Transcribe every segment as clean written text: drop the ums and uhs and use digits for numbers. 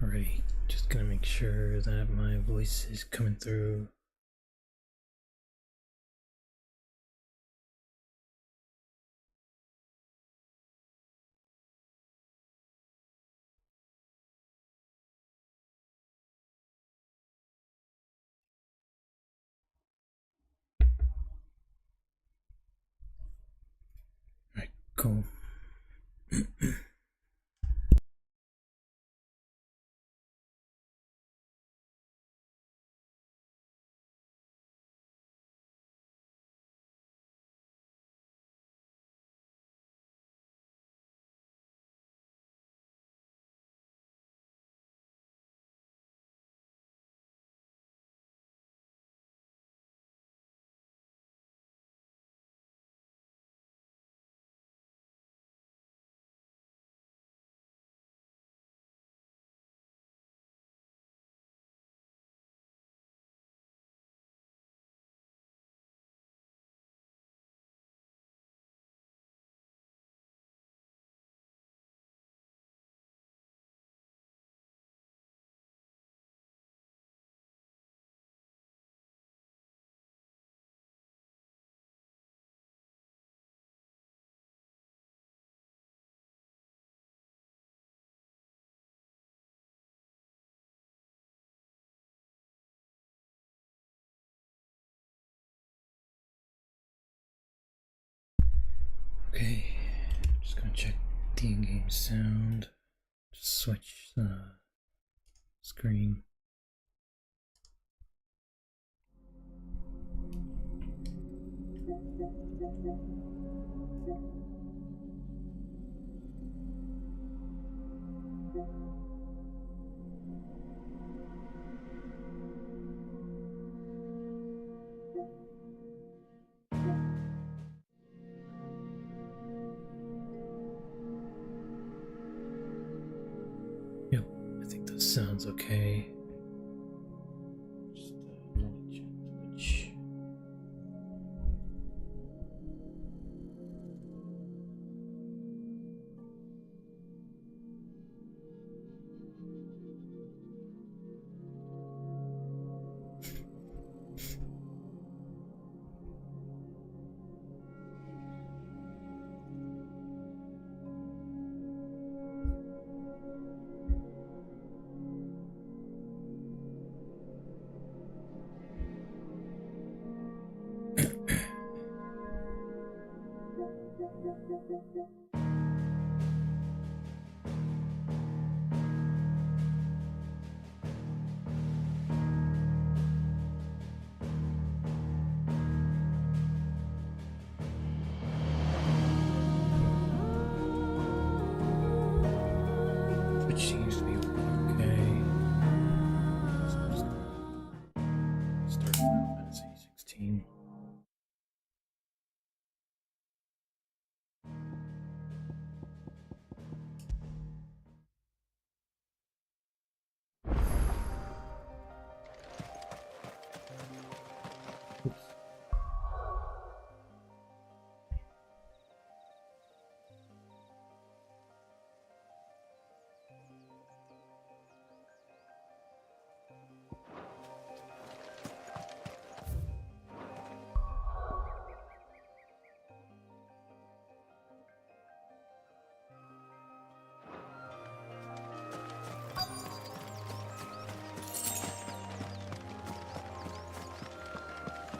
Alrighty, just gonna make sure that my voice is coming through. Alright, cool. Okay, just gonna check the in-game sound. Just switch the screen. Yep, I think that sounds okay. Just let me check Twitch. Which seems to be okay. So I'm just gonna start Final Fantasy XVI.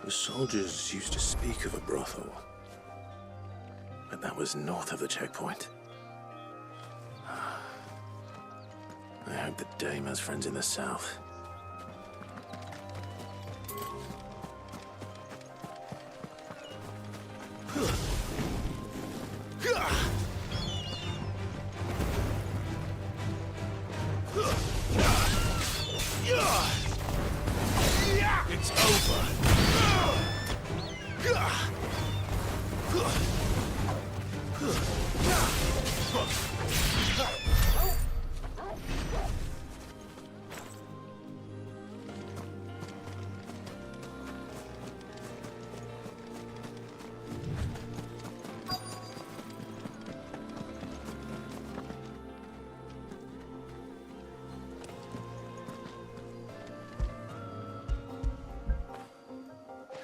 The soldiers used to speak of a brothel, but that was north of the checkpoint. I hope that Dame has friends in the south. It's over.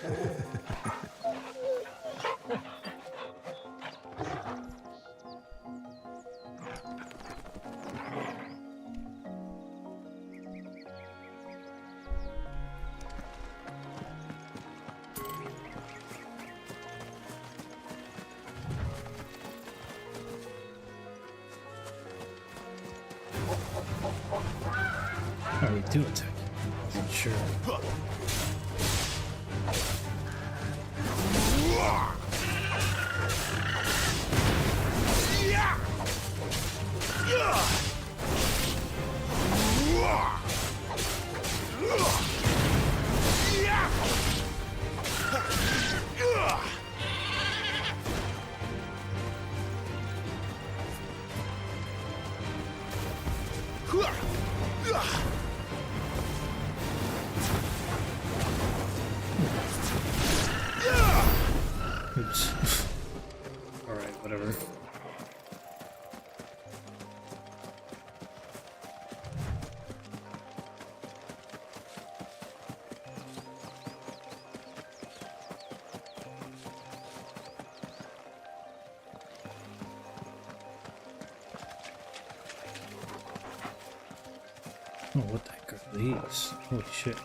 Oh, they do attack. I wasn't sure. Oops. Alright, whatever. Oh, what the heck are these? Holy shit.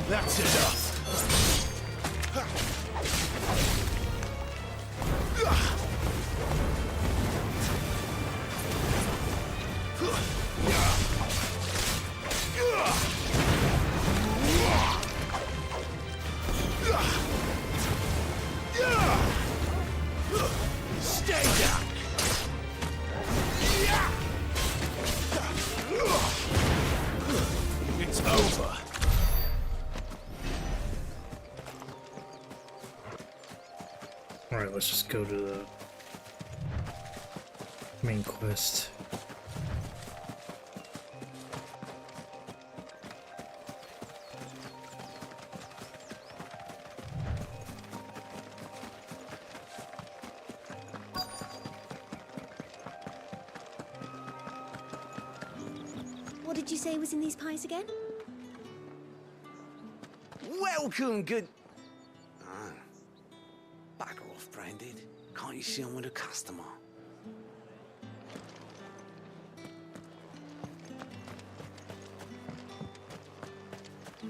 That's enough. Stay down. It's over. Alright, let's just go to the main quest. What did you say was in these pies again? Welcome, good... Ah. Bugger off, Branded. Can't you see I'm with a customer?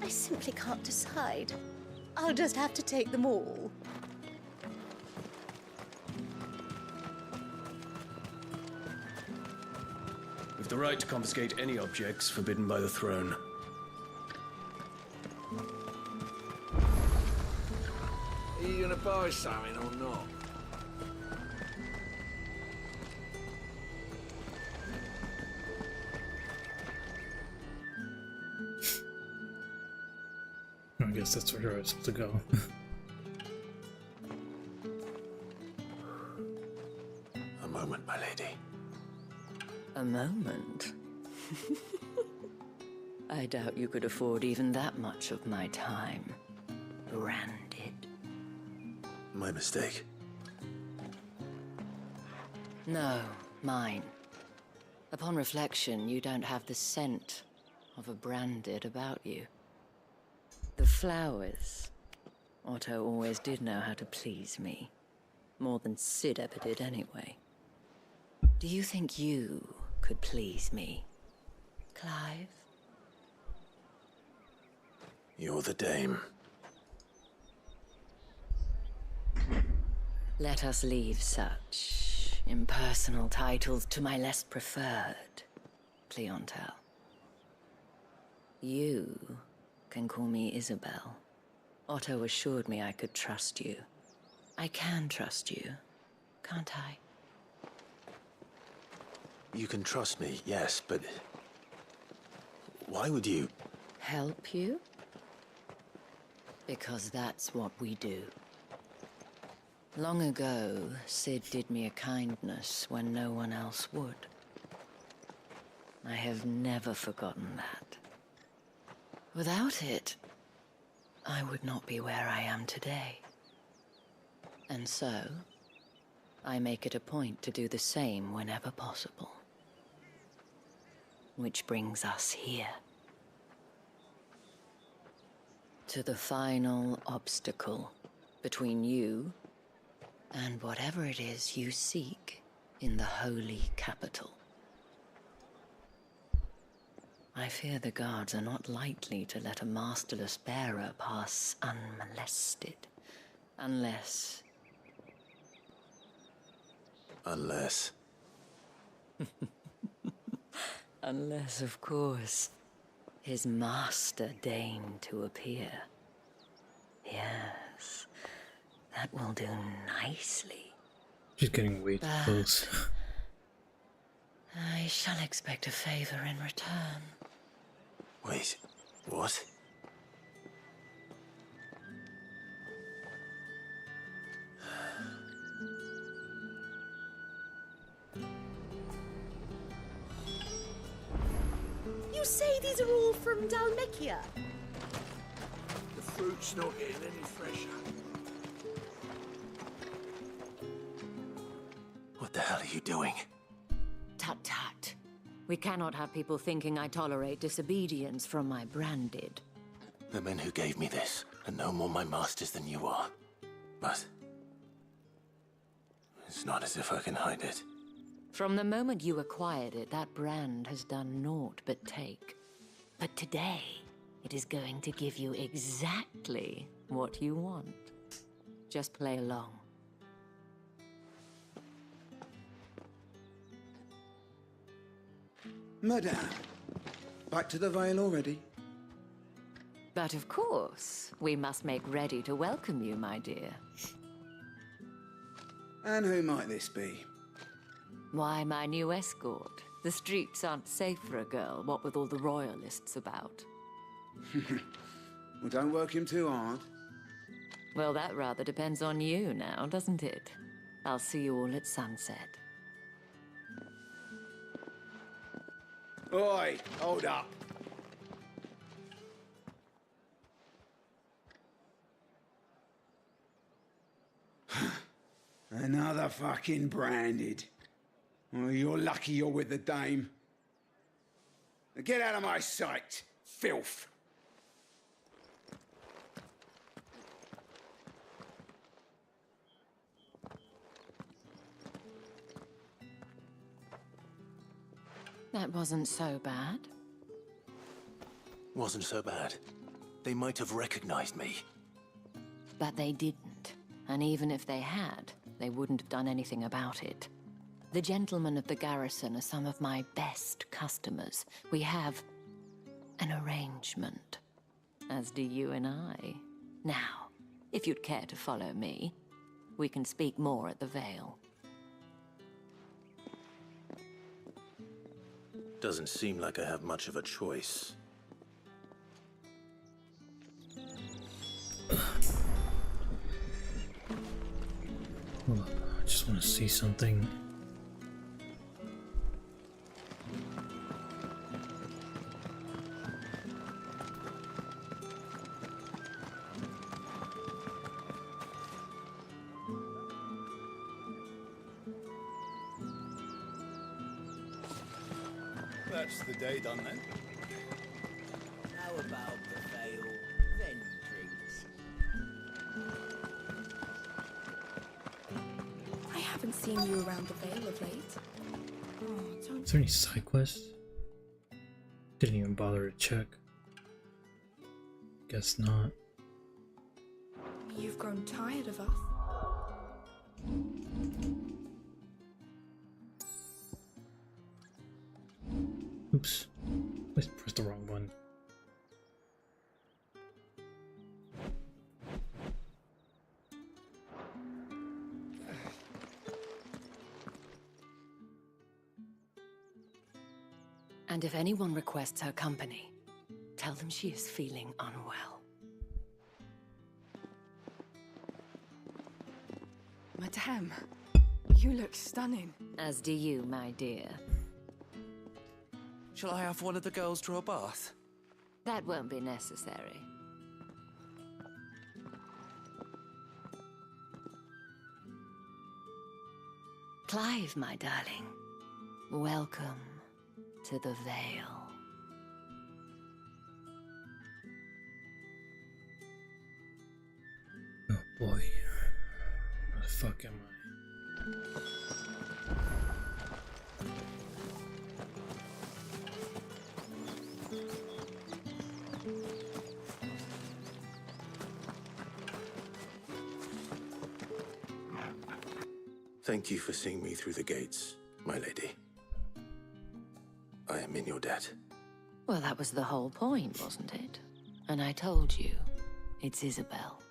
I simply can't decide. I'll just have to take them all. With the right to confiscate any objects forbidden by the throne. Are you gonna buy something or not? I guess that's where I was supposed to go. A moment, my lady. A moment? I doubt you could afford even that much of my time. Branded. My mistake. No, mine. Upon reflection, you don't have the scent of a branded about you. The flowers. Otto always did know how to please me. More than Sid ever did anyway. Do you think you could please me, Clive? You're the dame. Let us leave such impersonal titles to my less preferred clientele. You can call me Isabel. Otto assured me I could trust you. I can trust you, can't I? You can trust me, yes, but why would you? Help you? Because that's what we do. Long ago, Sid did me a kindness when no one else would. I have never forgotten that. Without it, I would not be where I am today. And so, I make it a point to do the same whenever possible. Which brings us here. To the final obstacle between you and whatever it is you seek in the holy capital. I fear the guards are not likely to let a masterless bearer pass unmolested. Unless... Unless... Unless, of course, his master deigned to appear. Yes, that will do nicely. She's getting way too close. I shall expect a favor in return. Wait, what? You say these are all from Dalmekia? The fruit's not getting any fresher. What the hell are you doing? Tut-tut. We cannot have people thinking I tolerate disobedience from my branded. The men who gave me this are no more my masters than you are. But... it's not as if I can hide it. From the moment you acquired it, that brand has done naught but take. But today, it is going to give you exactly what you want. Just play along. Madame, back to the Vale already? But of course, we must make ready to welcome you, my dear. And who might this be? Why, my new escort. The streets aren't safe for a girl, what with all the royalists about. Well, don't work him too hard. Well, that rather depends on you now, doesn't it? I'll see you all at sunset. Oi, hold up. Another fucking branded. Well, you're lucky you're with the dame. Now get out of my sight, filth. That wasn't so bad. Wasn't so bad. They might have recognized me. But they didn't. And even if they had, they wouldn't have done anything about it. The gentlemen of the garrison are some of my best customers. We have an arrangement, as do you and I. Now, if you'd care to follow me, we can speak more at the Vale. Doesn't seem like I have much of a choice. Hold up, I just want to see something. That's the day done then. How about the Vale, then drinks? I haven't seen you around the Vale of late. Oh, don't. Is there any side quests? Didn't even bother to check. Guess not. You've grown tired of us. Oops. I pressed the wrong one. And if anyone requests her company, tell them she is feeling unwell. Madame, you look stunning. As do you, my dear. Shall I have one of the girls draw a bath? That won't be necessary. Clive, my darling. Welcome to the Vale. Oh boy. Where the fuck am I? Thank you for seeing me through the gates, my lady. I am in your debt. Well, that was the whole point, wasn't it? And I told you, it's Isabel.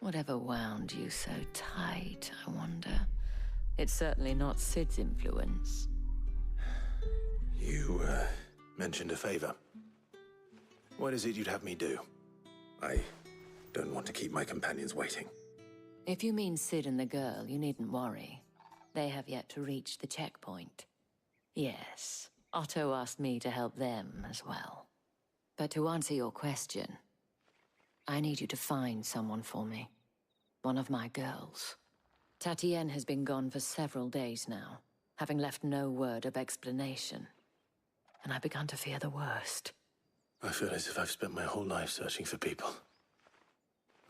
Whatever wound you so tight, I wonder. It's certainly not Sid's influence. You, mentioned a favor. What is it you'd have me do? I don't want to keep my companions waiting. If you mean Sid and the girl, you needn't worry. They have yet to reach the checkpoint. Yes, Otto asked me to help them as well. But to answer your question, I need you to find someone for me. One of my girls. Tatienne has been gone for several days now, having left no word of explanation. And I've begun to fear the worst. I feel as if I've spent my whole life searching for people.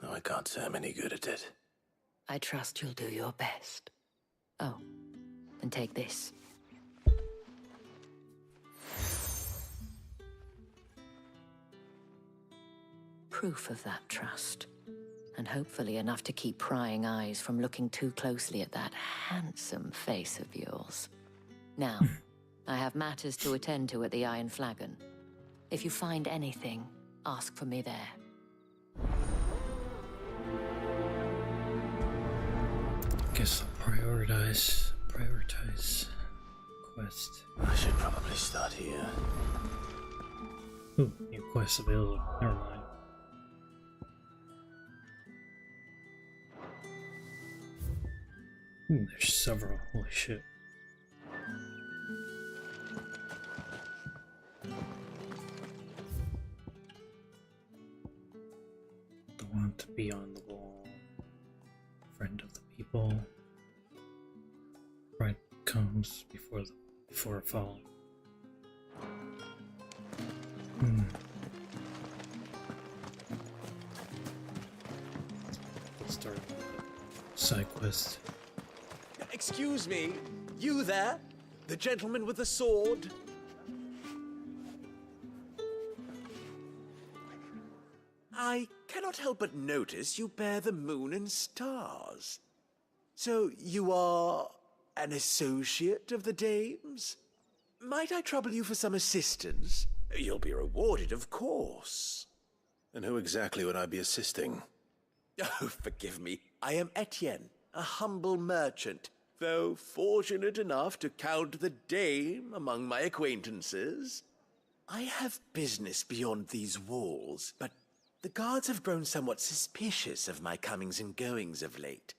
Though I can't say I'm any good at it. I trust you'll do your best. Oh, and take this. Proof of that trust. And hopefully enough to keep prying eyes from looking too closely at that handsome face of yours. Now, I have matters to attend to at the Iron Flagon. If you find anything, ask for me there. Guess I'll prioritize quest. I should probably start here. Ooh, new quest available. Never mind. Ooh, there's several. Holy shit. The one to be on the wall. Friend of the people. Pride comes before a fall. Let's start with the side quest. Excuse me, you there? The gentleman with the sword? I cannot help but notice you bear the moon and stars. So you are an associate of the dames? Might I trouble you for some assistance? You'll be rewarded, of course. And who exactly would I be assisting? Oh, forgive me. I am Etienne, a humble merchant, though fortunate enough to count the dame among my acquaintances. I have business beyond these walls, but the guards have grown somewhat suspicious of my comings and goings of late.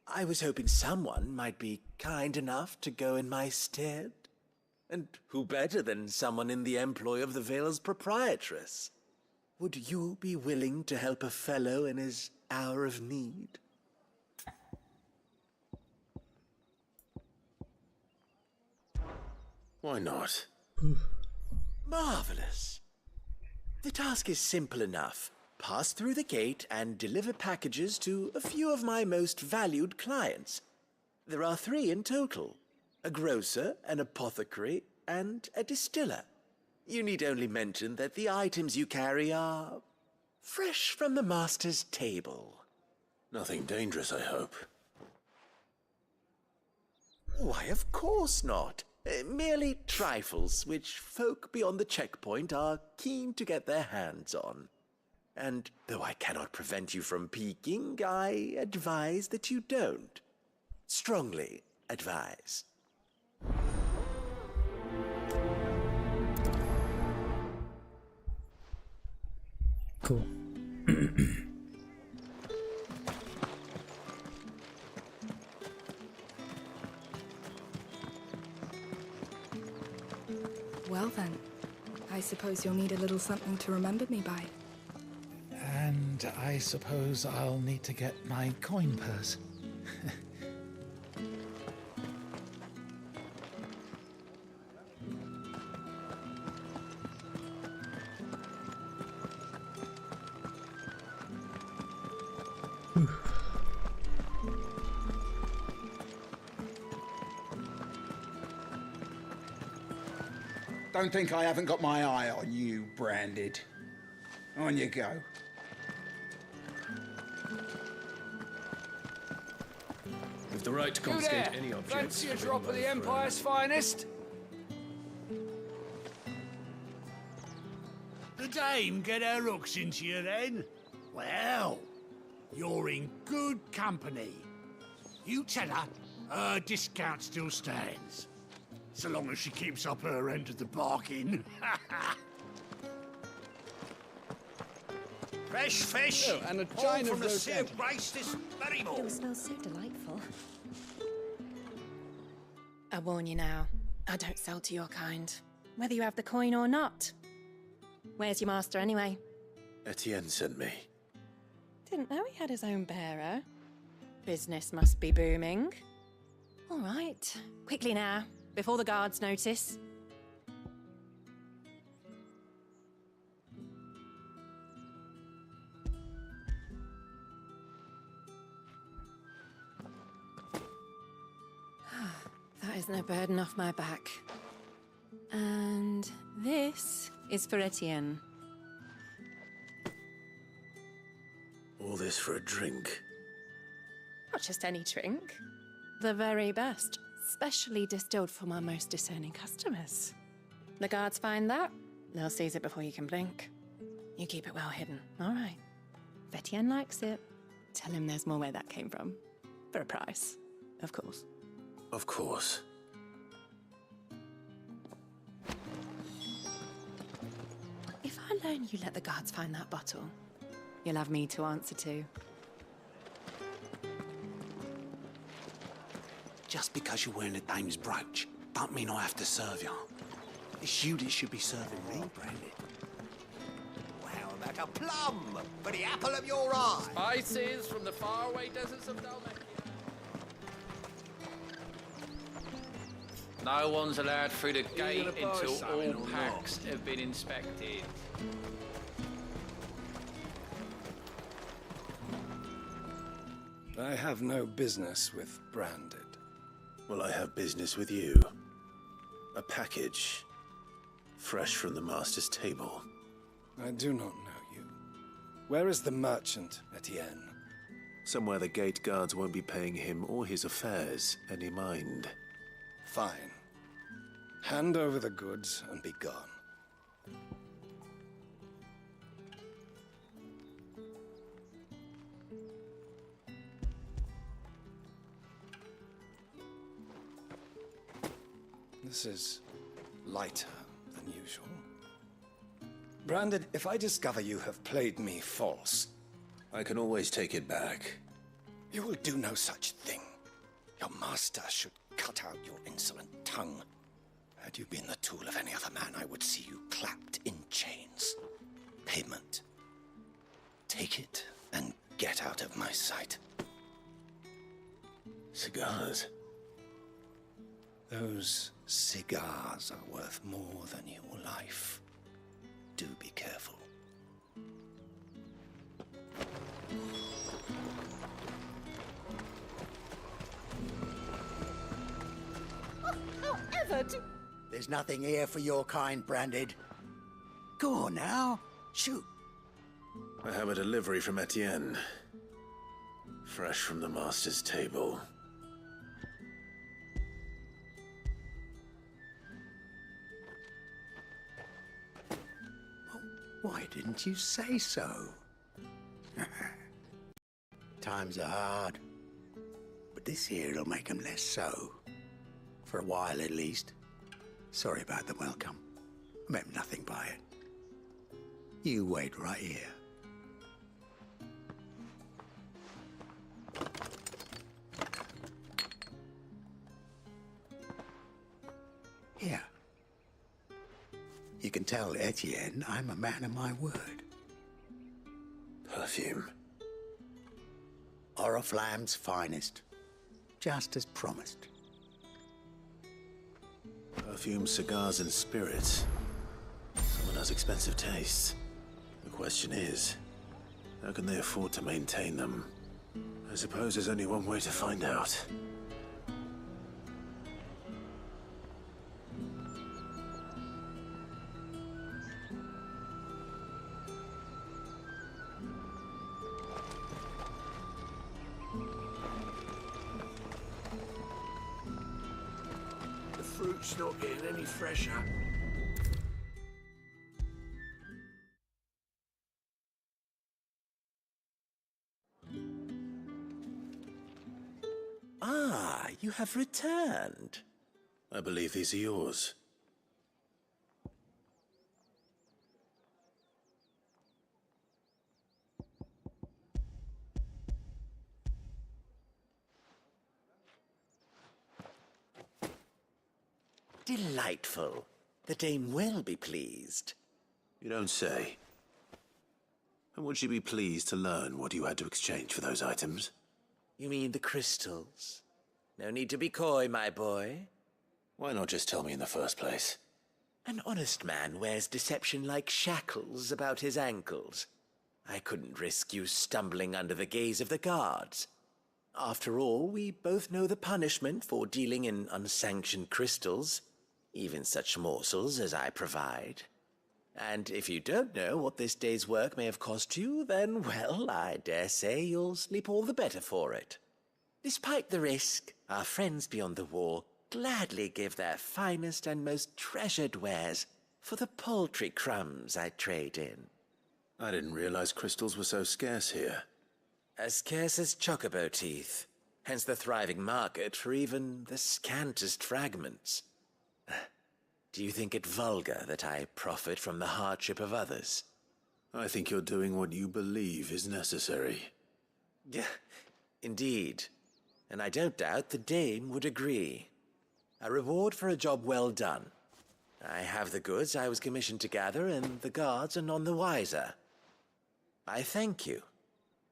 I was hoping someone might be kind enough to go in my stead. And who better than someone in the employ of the Vale's proprietress? Would you be willing to help a fellow in his hour of need? Why not? Marvelous. The task is simple enough. Pass through the gate and deliver packages to a few of my most valued clients. There are 3 in total: a grocer, an apothecary, and a distiller. You need only mention that the items you carry are fresh from the master's table. Nothing dangerous, I hope. Why, of course not. Merely trifles which folk beyond the checkpoint are keen to get their hands on. And though I cannot prevent you from peeking, I advise that you don't. Strongly advise. Cool. Well then, I suppose you'll need a little something to remember me by. And I suppose I'll need to get my coin purse. Don't think I haven't got my eye on you, Branded. On you go. With the right to confiscate any objects. Fancy a forbidden drop by of the throne. Empire's finest? The dame get her hooks into you then? Well, you're in good company. You tell her her discount still stands. So long as she keeps up her end of the bargain. Fresh fish! Oh, and a all china from the roast Sea of Grace this very It all morning. smells so delightful. I warn you now, I don't sell to your kind, whether you have the coin or not. Where's your master anyway? Etienne sent me. Didn't know he had his own bearer. Business must be booming. All right, quickly now, before the guards notice. That is no burden off my back. And this is for Etienne. All this for a drink. Not just any drink. The very best, specially distilled for my most discerning customers. The guards find that, they'll seize it before you can blink. You keep it well hidden, all right? If Etienne likes it, tell him there's more where that came from. For a price, of course. Of course. If I learn you let the guards find that bottle, you'll have me to answer to. Just because you're wearing a dame's brooch, don't mean I have to serve you. It's you that should be serving me, Branded. Wow, like a plum for the apple of your eye. Spices from the faraway deserts of Dalmatia. No one's allowed through the gate gonna buy until something all or packs have been inspected. I have no business with Branded. Well, I have business with you. A package. Fresh from the master's table. I do not know you. Where is the merchant, Etienne? Somewhere the gate guards won't be paying him or his affairs any mind. Fine. Hand over the goods and be gone. This is lighter than usual. Branded, if I discover you have played me false... I can always take it back. You will do no such thing. Your master should cut out your insolent tongue. Had you been the tool of any other man, I would see you clapped in chains. Payment. Take it and get out of my sight. Cigars. Those cigars are worth more than your life. Do be careful. However, There's nothing here for your kind, Branded. Go on now. Shoot. I have a delivery from Etienne. Fresh from the master's table. Why didn't you say so? Times are hard. But this here'll make 'em less so. For a while, at least. Sorry about the welcome. I meant nothing by it. You wait right here. Here. You can tell Etienne I'm a man of my word. Perfume. Oriflamme's finest. Just as promised. Perfume, cigars, and spirits. Someone has expensive tastes. The question is, how can they afford to maintain them? I suppose there's only one way to find out. The fruit's not getting any fresher. Ah, you have returned. I believe these are yours. Delightful. The dame will be pleased. You don't say. And would she be pleased to learn what you had to exchange for those items? You mean the crystals? No need to be coy, my boy. Why not just tell me in the first place? An honest man wears deception like shackles about his ankles. I couldn't risk you stumbling under the gaze of the guards. After all, we both know the punishment for dealing in unsanctioned crystals, even such morsels as I provide. And if you don't know what this day's work may have cost you, then, well, I dare say you'll sleep all the better for it. Despite the risk, our friends beyond the wall gladly give their finest and most treasured wares for the paltry crumbs I trade in. I didn't realize crystals were so scarce here. As scarce as chocobo teeth, hence the thriving market for even the scantest fragments. Do you think it vulgar that I profit from the hardship of others? I think you're doing what you believe is necessary. Yeah, indeed. And I don't doubt the dame would agree. A reward for a job well done. I have the goods I was commissioned to gather, and the guards are none the wiser. I thank you,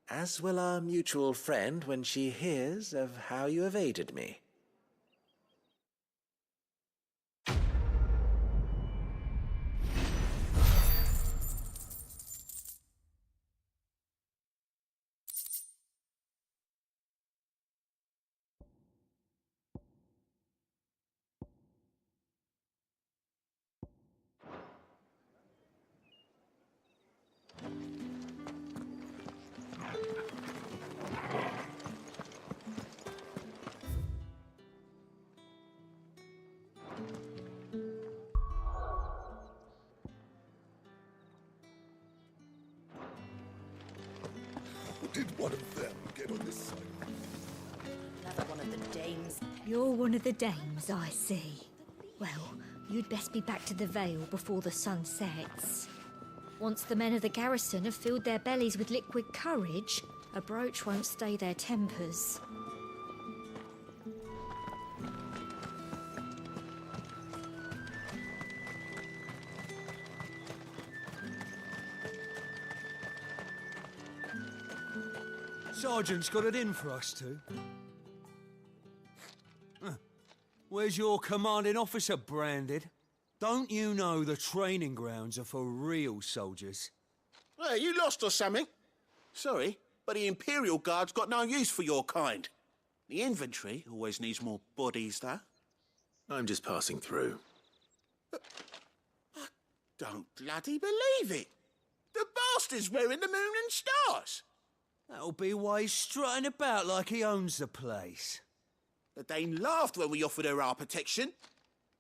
as will our mutual friend when she hears of how you have aided me. Did one of them get on this side? Another one of the dames. You're one of the dames, I see. Well, you'd best be back to the Vale before the sun sets. Once the men of the garrison have filled their bellies with liquid courage, a brooch won't stay their tempers. Sergeant's got it in for us two. Where's your commanding officer, Branded? Don't you know the training grounds are for real soldiers? Hey, you lost or something? Sorry, but the Imperial Guard's got no use for your kind. The infantry always needs more bodies, though. I'm just passing through. I don't bloody believe it. The bastard's wearing the moon and stars. That'll be why he's strutting about like he owns the place. The Dane laughed when we offered her our protection.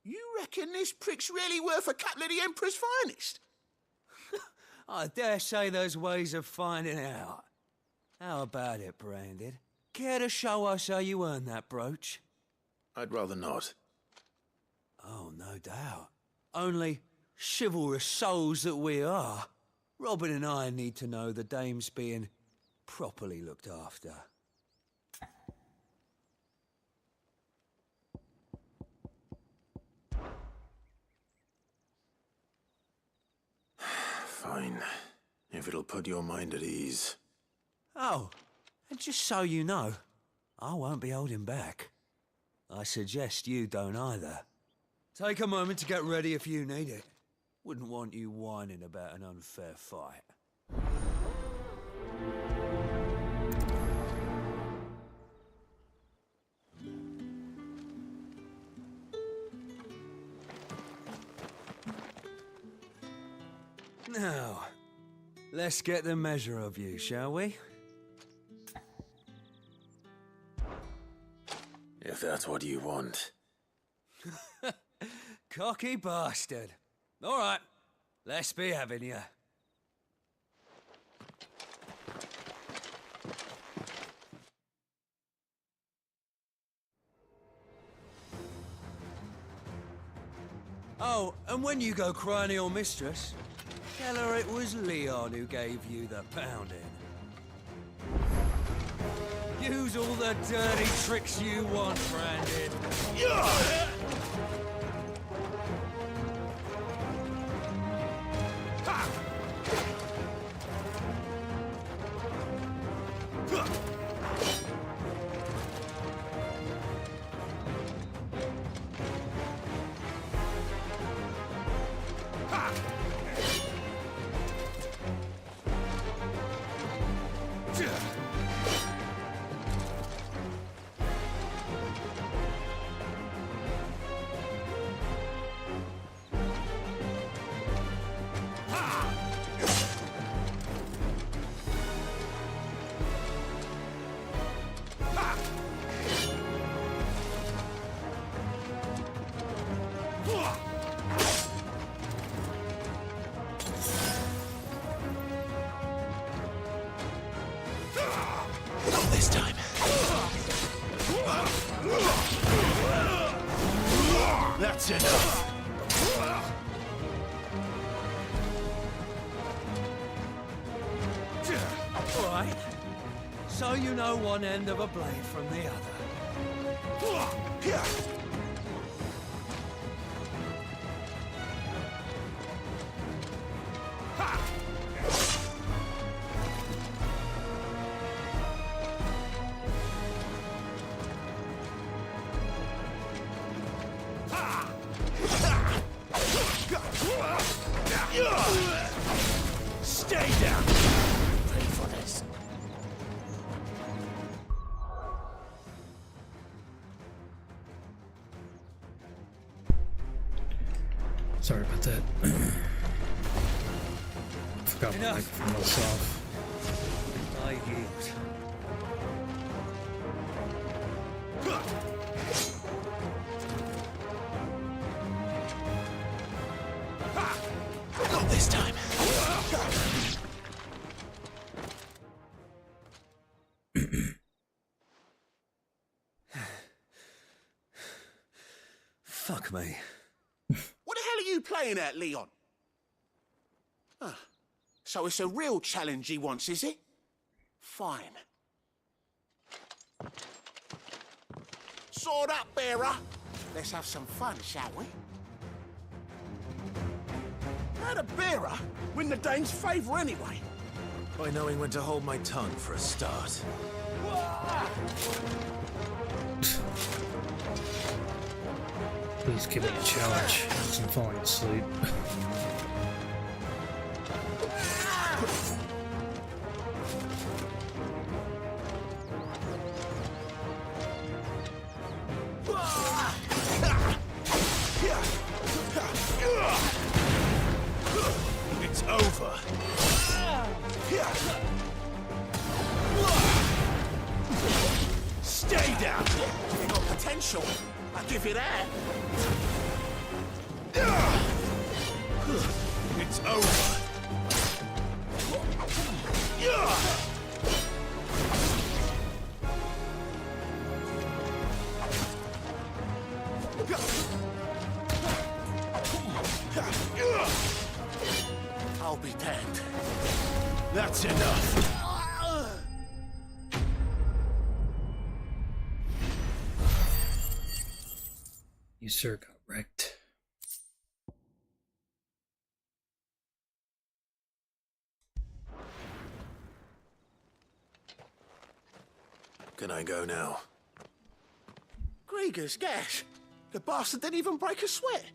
You reckon this prick's really worth a couple of the Emperor's finest? I dare say there's ways of finding out. How about it, Branded? Care to show us how you earned that brooch? I'd rather not. Oh, no doubt. Only chivalrous souls that we are, Robin and I need to know the dame's being properly looked after. Fine. If it'll put your mind at ease. Oh, and just so you know, I won't be holding back. I suggest you don't either. Take a moment to get ready if you need it. Wouldn't want you whining about an unfair fight. Now, let's get the measure of you, shall we? If that's what you want. Cocky bastard. All right, let's be having you. Oh, and when you go crying to your mistress, tell her it was Leon who gave you the pounding. Use all the dirty tricks you want, Brandon. Not this time. That's enough. All right. So you know one end of a blade from the other. Stay down. Ready for this. Sorry about that. Forgot my microphone was off. I yield. Not this time. Fuck me. What the hell are you playing at, Leon? Ah, so it's a real challenge he wants, is it? Fine. Sword up, bearer. Let's have some fun, shall we? How'd a bearer win the Dane's favour anyway? By knowing when to hold my tongue for a start. Please give me a challenge. I'm falling asleep. It's over. Stay down. You got potential. I'll give you that. It's over. I'll be damned. That's enough. You sir got wrecked. Can I go now? Grieger's gas. The bastard didn't even break a sweat.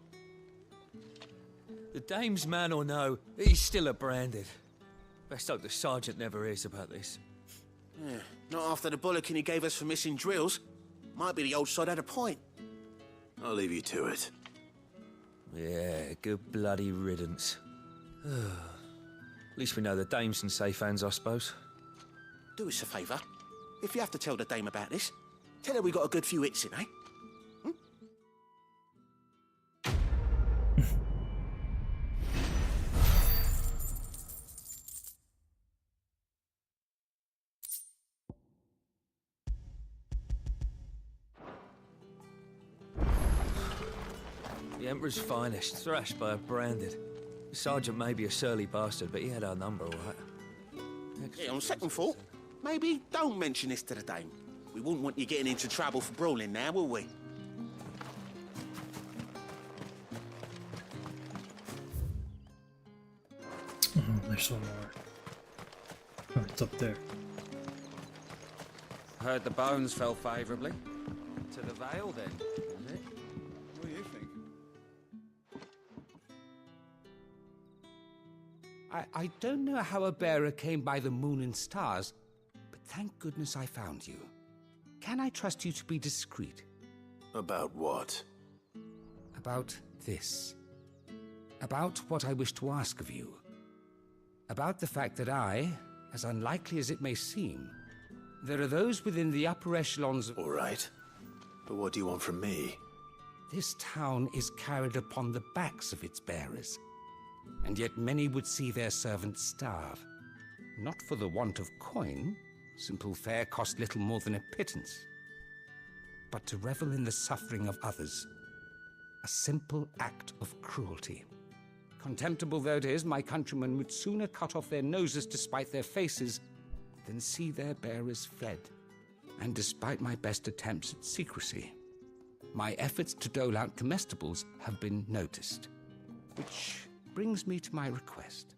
The dame's man or no, he's still a branded. Best hope the sergeant never hears about this. Yeah, not after the bollocking he gave us for missing drills. Might be the old sod had a point. I'll leave you to it. Yeah, good bloody riddance. At least we know the dame's in safe hands, I suppose. Do us a favour. If you have to tell the dame about this, tell her we got a good few hits in, eh? The Emperor's finest, thrashed by a branded. The sergeant may be a surly bastard, but he had our number, all right. Yeah, on second thought, maybe don't mention this to the dame. We wouldn't want you getting into trouble for brawling now, will we? Oh, there's one more. Oh, it's up there. Heard the bones fell favourably. To the Vale, then, is it? What do you think? I don't know how a bearer came by the moon and stars, but thank goodness I found you. Can I trust you to be discreet? About what? About this. About what I wish to ask of you. About the fact that I, as unlikely as it may seem, there are those within the upper echelons of... All right. But what do you want from me? This town is carried upon the backs of its bearers, and yet many would see their servants starve. Not for the want of coin, simple fare cost little more than a pittance, but to revel in the suffering of others, a simple act of cruelty. Contemptible though it is, my countrymen would sooner cut off their noses to spite their faces than see their bearers fed. And despite my best attempts at secrecy, my efforts to dole out comestibles have been noticed. Which brings me to my request.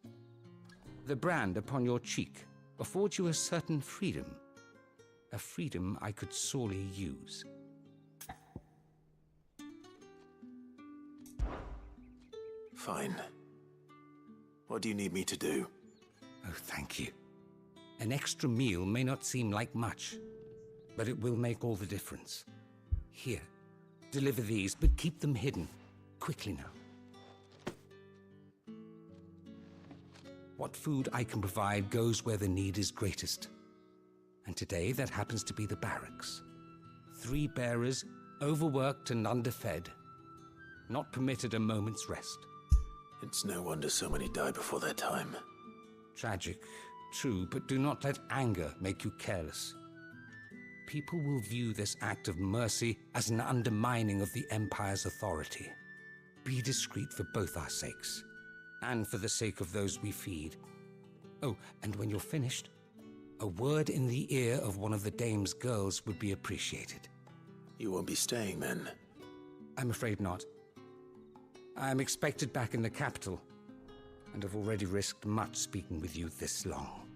The brand upon your cheek affords you a certain freedom, a freedom I could sorely use. Fine. What do you need me to do? Oh, thank you. An extra meal may not seem like much, but it will make all the difference. Here, deliver these, but keep them hidden. Quickly now. What food I can provide goes where the need is greatest. And today, that happens to be the barracks. 3 bearers, overworked and underfed, not permitted a moment's rest. It's no wonder so many die before their time. Tragic, true, but do not let anger make you careless. People will view this act of mercy as an undermining of the Empire's authority. Be discreet for both our sakes, and for the sake of those we feed. Oh, and when you're finished, a word in the ear of one of the dame's girls would be appreciated. You won't be staying then? I'm afraid not. I'm expected back in the capital, and have already risked much speaking with you this long.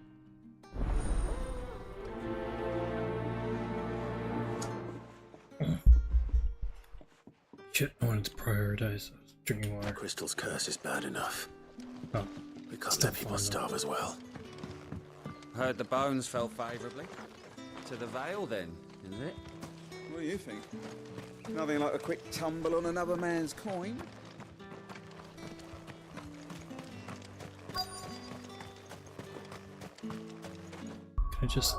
Shit, I wanted to prioritize drinking water. Crystal's curse is bad enough. Oh, we can't let people starve as well. Heard the bones fell favourably. To the Vale, then, is it? What do you think? Nothing like a quick tumble on another man's coin. Can I just...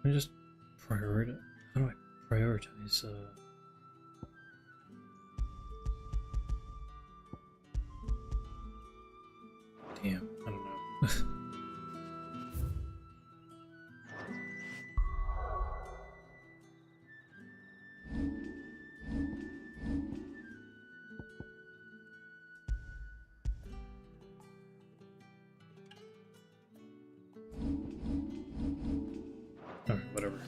Can I just prioritize? How do I prioritize, Damn, I don't know. Alright, whatever.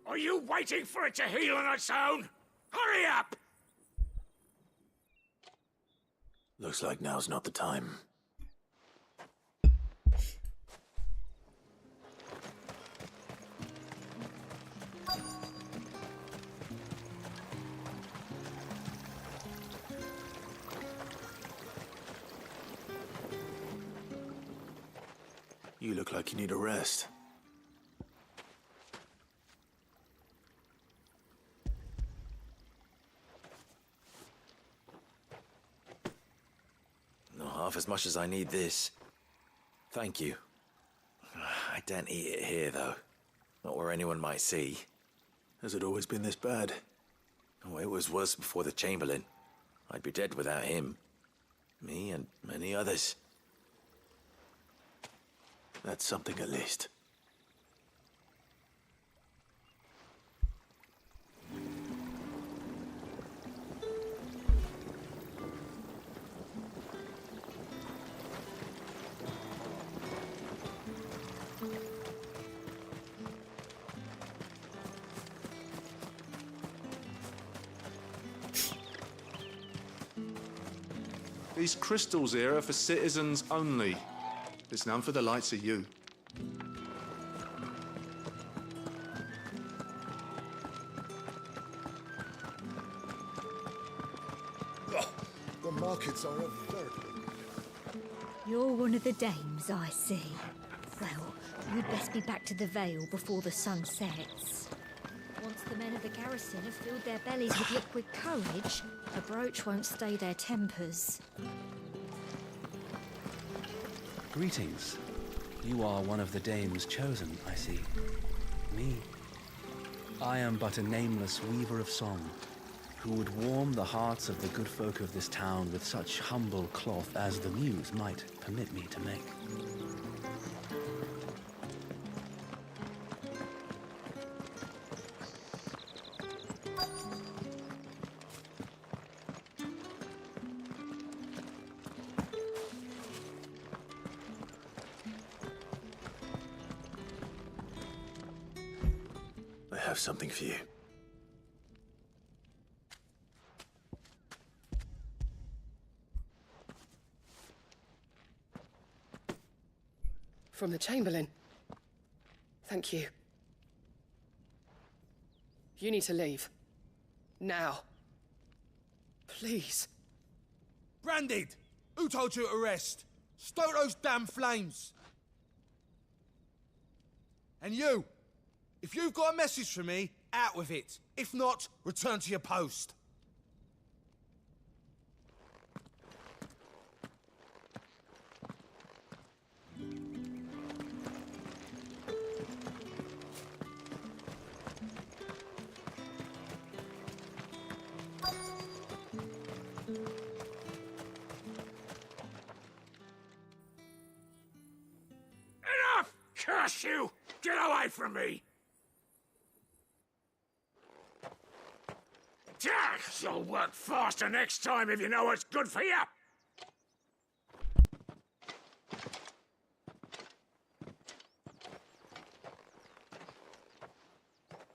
Are you waiting for it to heal on its own? Hurry up! Looks like now's not the time. You look like you need a rest. Not half as much as I need this. Thank you. I daren't eat it here, though. Not where anyone might see. Has it always been this bad? Oh, it was worse before the Chamberlain. I'd be dead without him. Me and many others. That's something at least. These crystals here are for citizens only. There's none for the likes of you. The markets are a very... You're one of the dames, I see. Well, you'd best be back to the Vale before the sun sets. Once the men of the garrison have filled their bellies with liquid courage, a brooch won't stay their tempers. Greetings. You are one of the dames chosen, I see. Me? I am but a nameless weaver of song, who would warm the hearts of the good folk of this town with such humble cloth as the muse might permit me to make. I have something for you. From the Chamberlain. Thank you. You need to leave. Now. Please. Branded! Who told you to rest? Stoke those damn flames! And you! If you've got a message for me, out with it. If not, return to your post. Enough! Curse you! Get away from me! You'll work faster next time if you know what's good for you!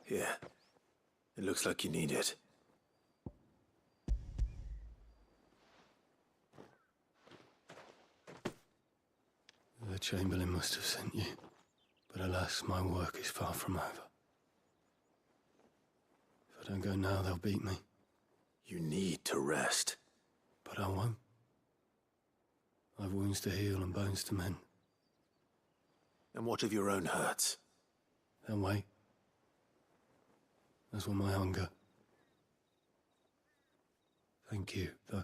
Here. It looks like you need it. The Chamberlain must have sent you, but alas, my work is far from over. If I don't go now, they'll beat me. You need to rest. But I won't. I've wounds to heal and bones to mend. And what of your own hurts? They'll wait. As will my hunger. Thank you, though.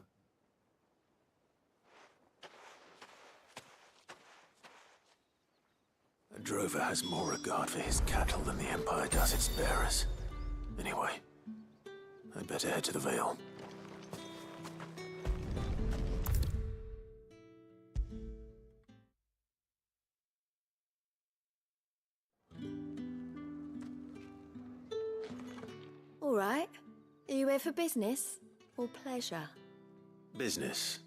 A drover has more regard for his cattle than the Empire does its bearers. Anyway, I'd better head to the Vale. All right. Are you here for business or pleasure? Business,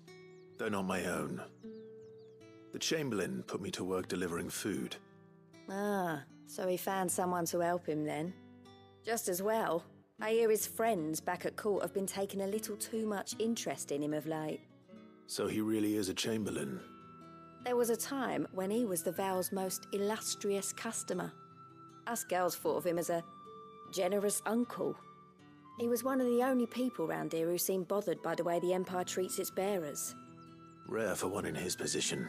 though not my own. The Chamberlain put me to work delivering food. Ah, so he found someone to help him then. Just as well. I hear his friends back at court have been taking a little too much interest in him of late. So he really is a Chamberlain. There was a time when he was the Vale's most illustrious customer. Us girls thought of him as a generous uncle. He was one of the only people round here who seemed bothered by the way the Empire treats its bearers. Rare for one in his position.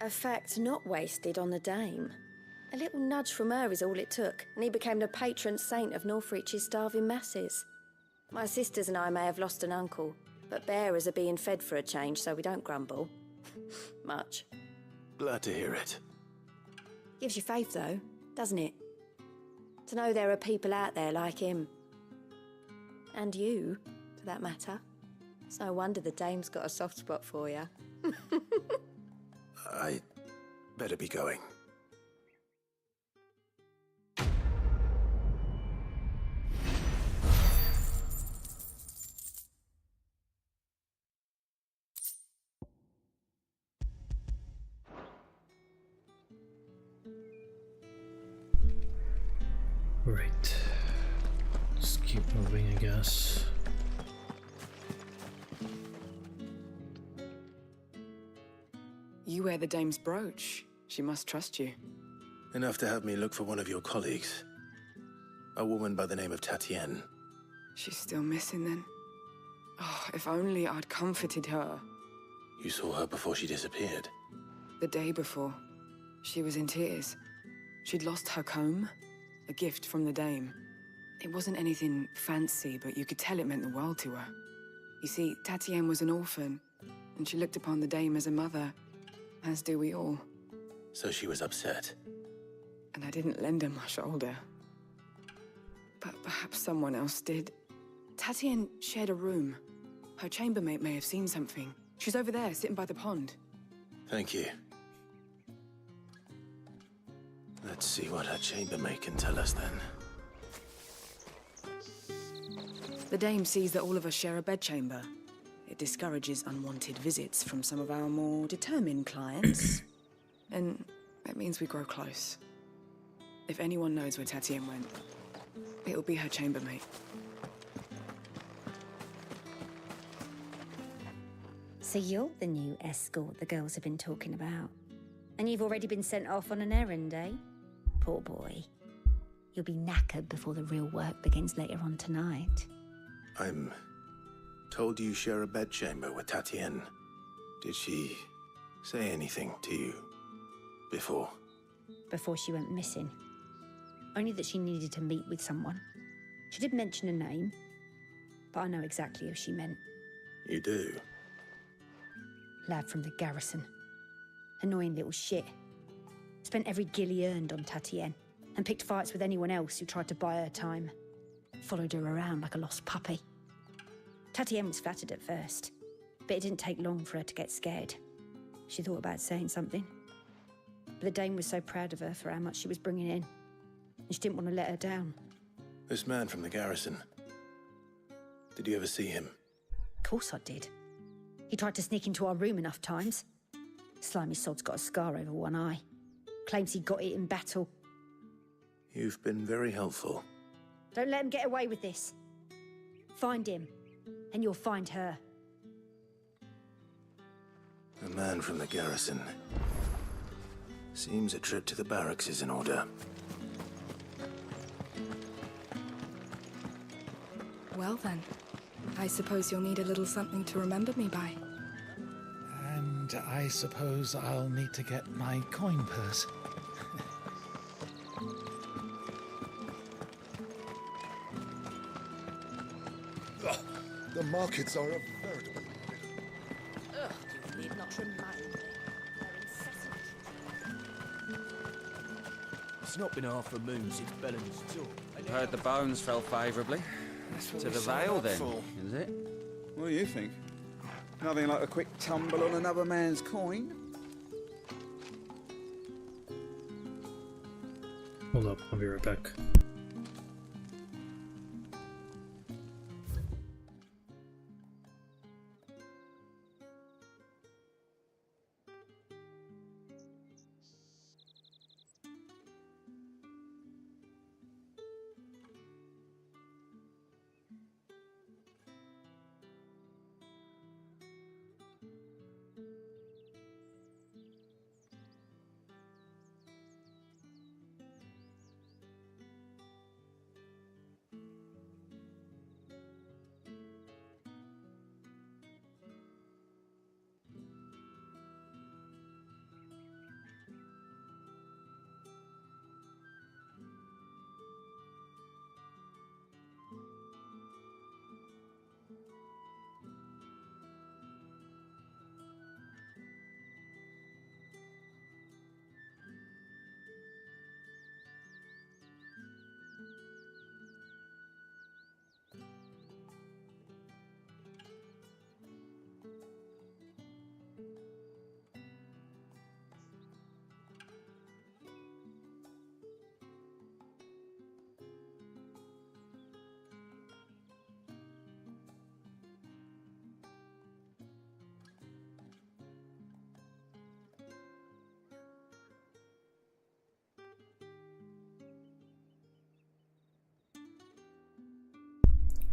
A fact not wasted on the Dame. A little nudge from her is all it took, and he became the patron saint of Northreach's starving masses. My sisters and I may have lost an uncle, but bearers are being fed for a change, so we don't grumble. Much. Glad to hear it. Gives you faith, though, doesn't it? To know there are people out there like him. And you, for that matter. It's no wonder the Dame's got a soft spot for you. I better be going. Right. Just keep moving, I guess. You wear the Dame's brooch. She must trust you. Enough to have me look for one of your colleagues. A woman by the name of Tatienne. She's still missing then. Oh, if only I'd comforted her. You saw her before she disappeared. The day before. She was in tears. She'd lost her comb. A gift from the Dame. It wasn't anything fancy, but you could tell it meant the world to her. You see, Tatienne was an orphan, and she looked upon the Dame as a mother, as do we all. So she was upset. And I didn't lend her my shoulder. But perhaps someone else did. Tatienne shared a room. Her chambermaid may have seen something. She's over there, sitting by the pond. Thank you. Let's see what her chambermaid can tell us then. The Dame sees that all of us share a bedchamber. It discourages unwanted visits from some of our more determined clients. And it means we grow close. If anyone knows where Tatienne went, it'll be her chambermaid. So you're the new escort the girls have been talking about. And you've already been sent off on an errand, eh? Poor boy. You'll be knackered before the real work begins later on tonight. I'm told you share a bedchamber with Tatienne. Did she say anything to you before? Before she went missing. Only that she needed to meet with someone. She did mention a name, but I know exactly who she meant. You do? Lad from the garrison. Annoying little shit. Spent every gil he earned on Tatienne, and picked fights with anyone else who tried to buy her time. Followed her around like a lost puppy. Tatienne was flattered at first, but it didn't take long for her to get scared. She thought about saying something. But the Dame was so proud of her for how much she was bringing in, and she didn't want to let her down. This man from the garrison. Did you ever see him? Of course I did. He tried to sneak into our room enough times. Slimy sod's got a scar over one eye. Claims he got it in battle. You've been very helpful. Don't let him get away with this. Find him, and you'll find her. A man from the garrison. Seems a trip to the barracks is in order. Well then, I suppose you'll need a little something to remember me by. And I suppose I'll need to get my coin purse. The markets are a veritable... Ugh, you need not remind me. It's not been half a moon since Belen's tour. Heard the bones fell favourably. To the Vale, then, is it? What do you think? Nothing like a quick tumble on another man's coin? Hold up, I'll be right back.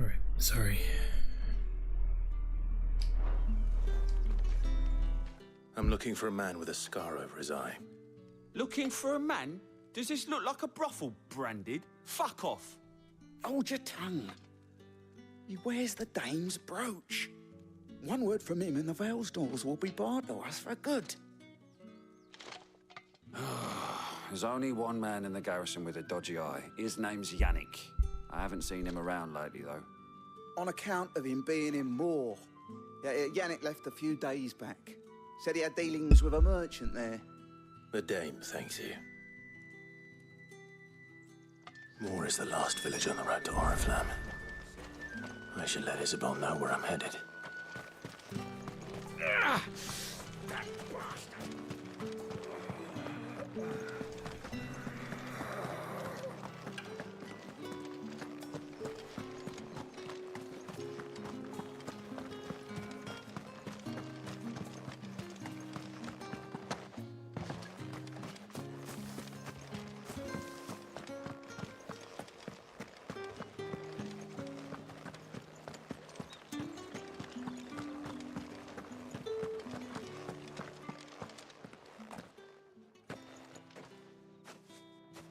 Alright, sorry. I'm looking for a man with a scar over his eye. Looking for a man? Does this look like a brothel, Branded? Fuck off. Hold your tongue. He wears the dame's brooch. One word from him and the Vale's doors will be barred to us for good. There's only one man in the garrison with a dodgy eye. His name's Yannick. I haven't seen him around lately, though. On account of him being in Moor. Yeah, Yannick left a few days back. Said he had dealings with a merchant there. The dame thanks you. Moor is the last village on the road to Oriflamme. I should let Isabel know where I'm headed.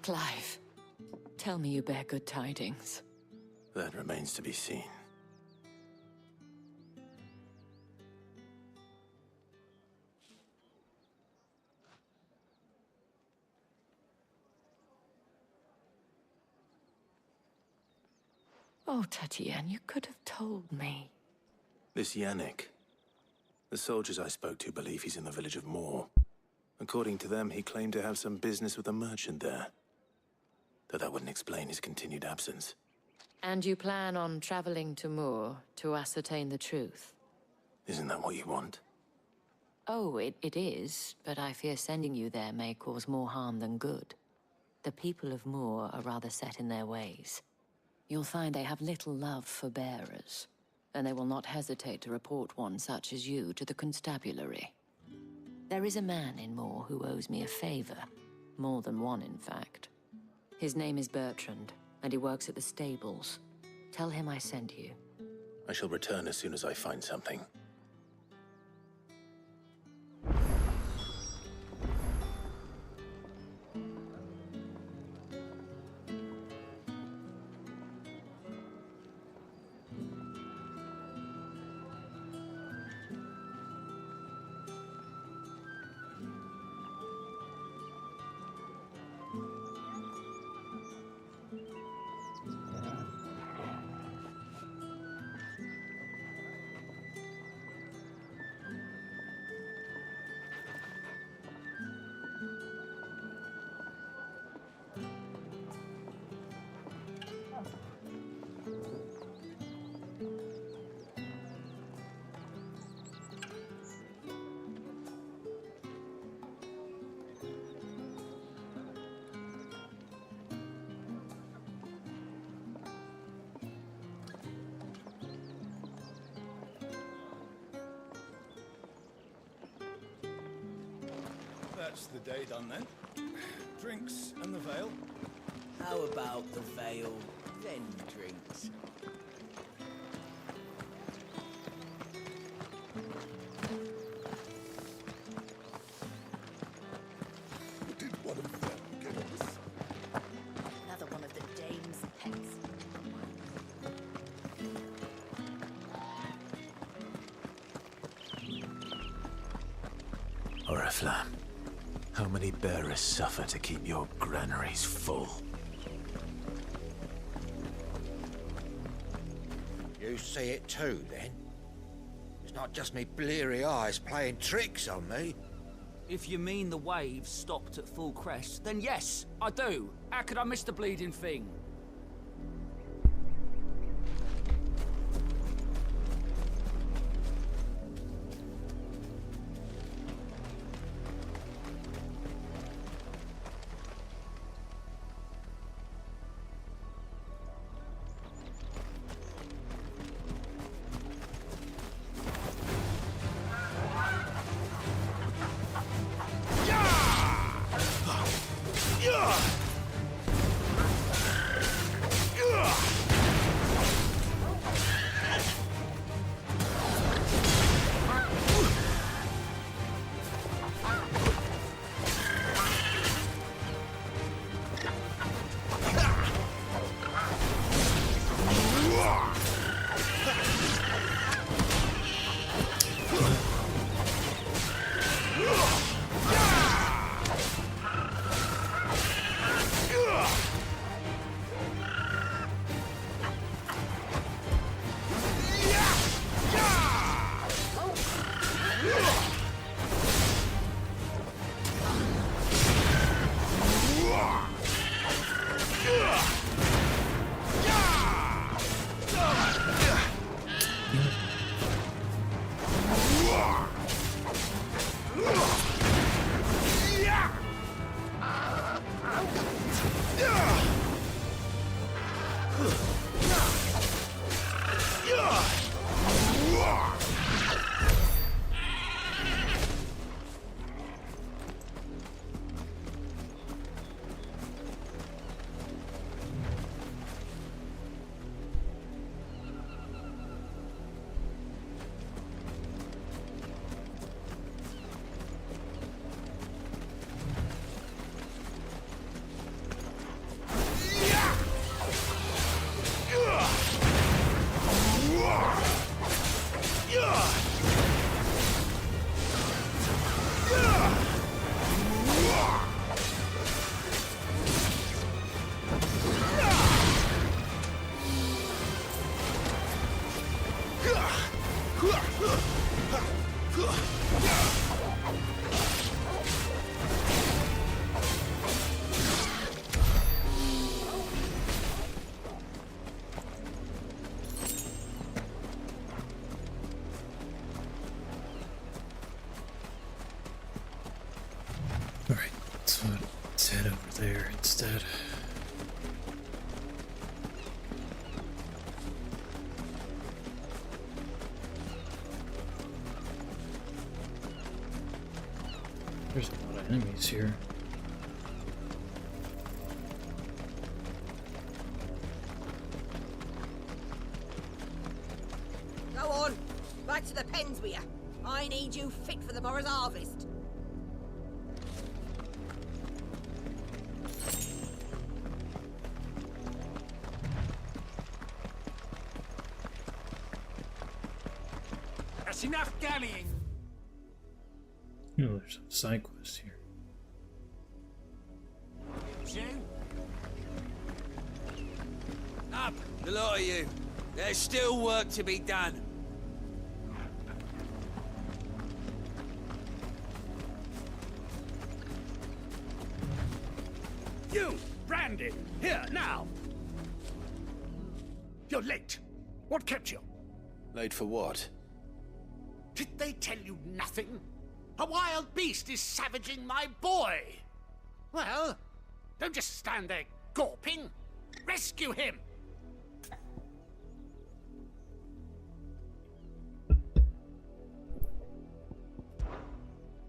Clive, tell me you bear good tidings. That remains to be seen. Oh, Tatienne, you could have told me. This Yannick. The soldiers I spoke to believe he's in the village of Moor. According to them, he claimed to have some business with a merchant there. Though that wouldn't explain his continued absence. And you plan on traveling to Moor to ascertain the truth? Isn't that what you want? Oh, it is, but I fear sending you there may cause more harm than good. The people of Moor are rather set in their ways. You'll find they have little love for bearers, and they will not hesitate to report one such as you to the constabulary. There is a man in Moor who owes me a favor. More than one, in fact. His name is Bertrand, and he works at the stables. Tell him I sent you. I shall return as soon as I find something. That's the day done then. Drinks and the Vale. How about the Vale, then drinks? What did one of them give us? Another one of the dame's pets. Oriflamme. How many bearers suffer to keep your granaries full? You see it too, then? It's not just me bleary eyes playing tricks on me. If you mean the waves stopped at full crest, then yes, I do. How could I miss the bleeding thing? Let's head over there instead. There's a lot of enemies here. Go on, back to the pens with you. I need you fit for the morrow's harvest. That's enough dallying. Oh, there's a side quest here. Up, the lot of you. There's still work to be done. You, Brandon, here, now. You're late. What kept you? Late for what? Did they tell you nothing? A wild beast is savaging my boy. Well, don't just stand there gawping. Rescue him.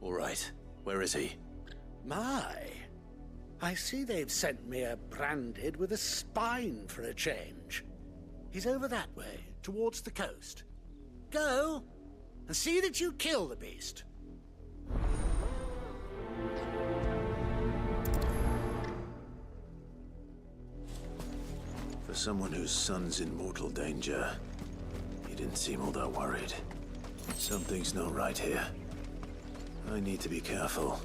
All right. Where is he? My. I see they've sent me a branded with a spine for a change. He's over that way, towards the coast. Go, and see that you kill the beast. For someone whose son's in mortal danger, he didn't seem all that worried. Something's not right here. I need to be careful.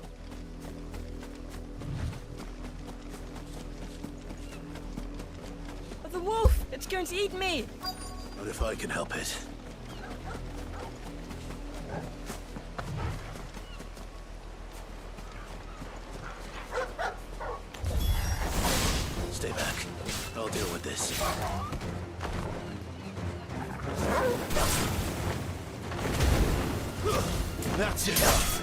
The wolf! It's going to eat me! What if I can help it? Stay back. I'll deal with this. That's enough.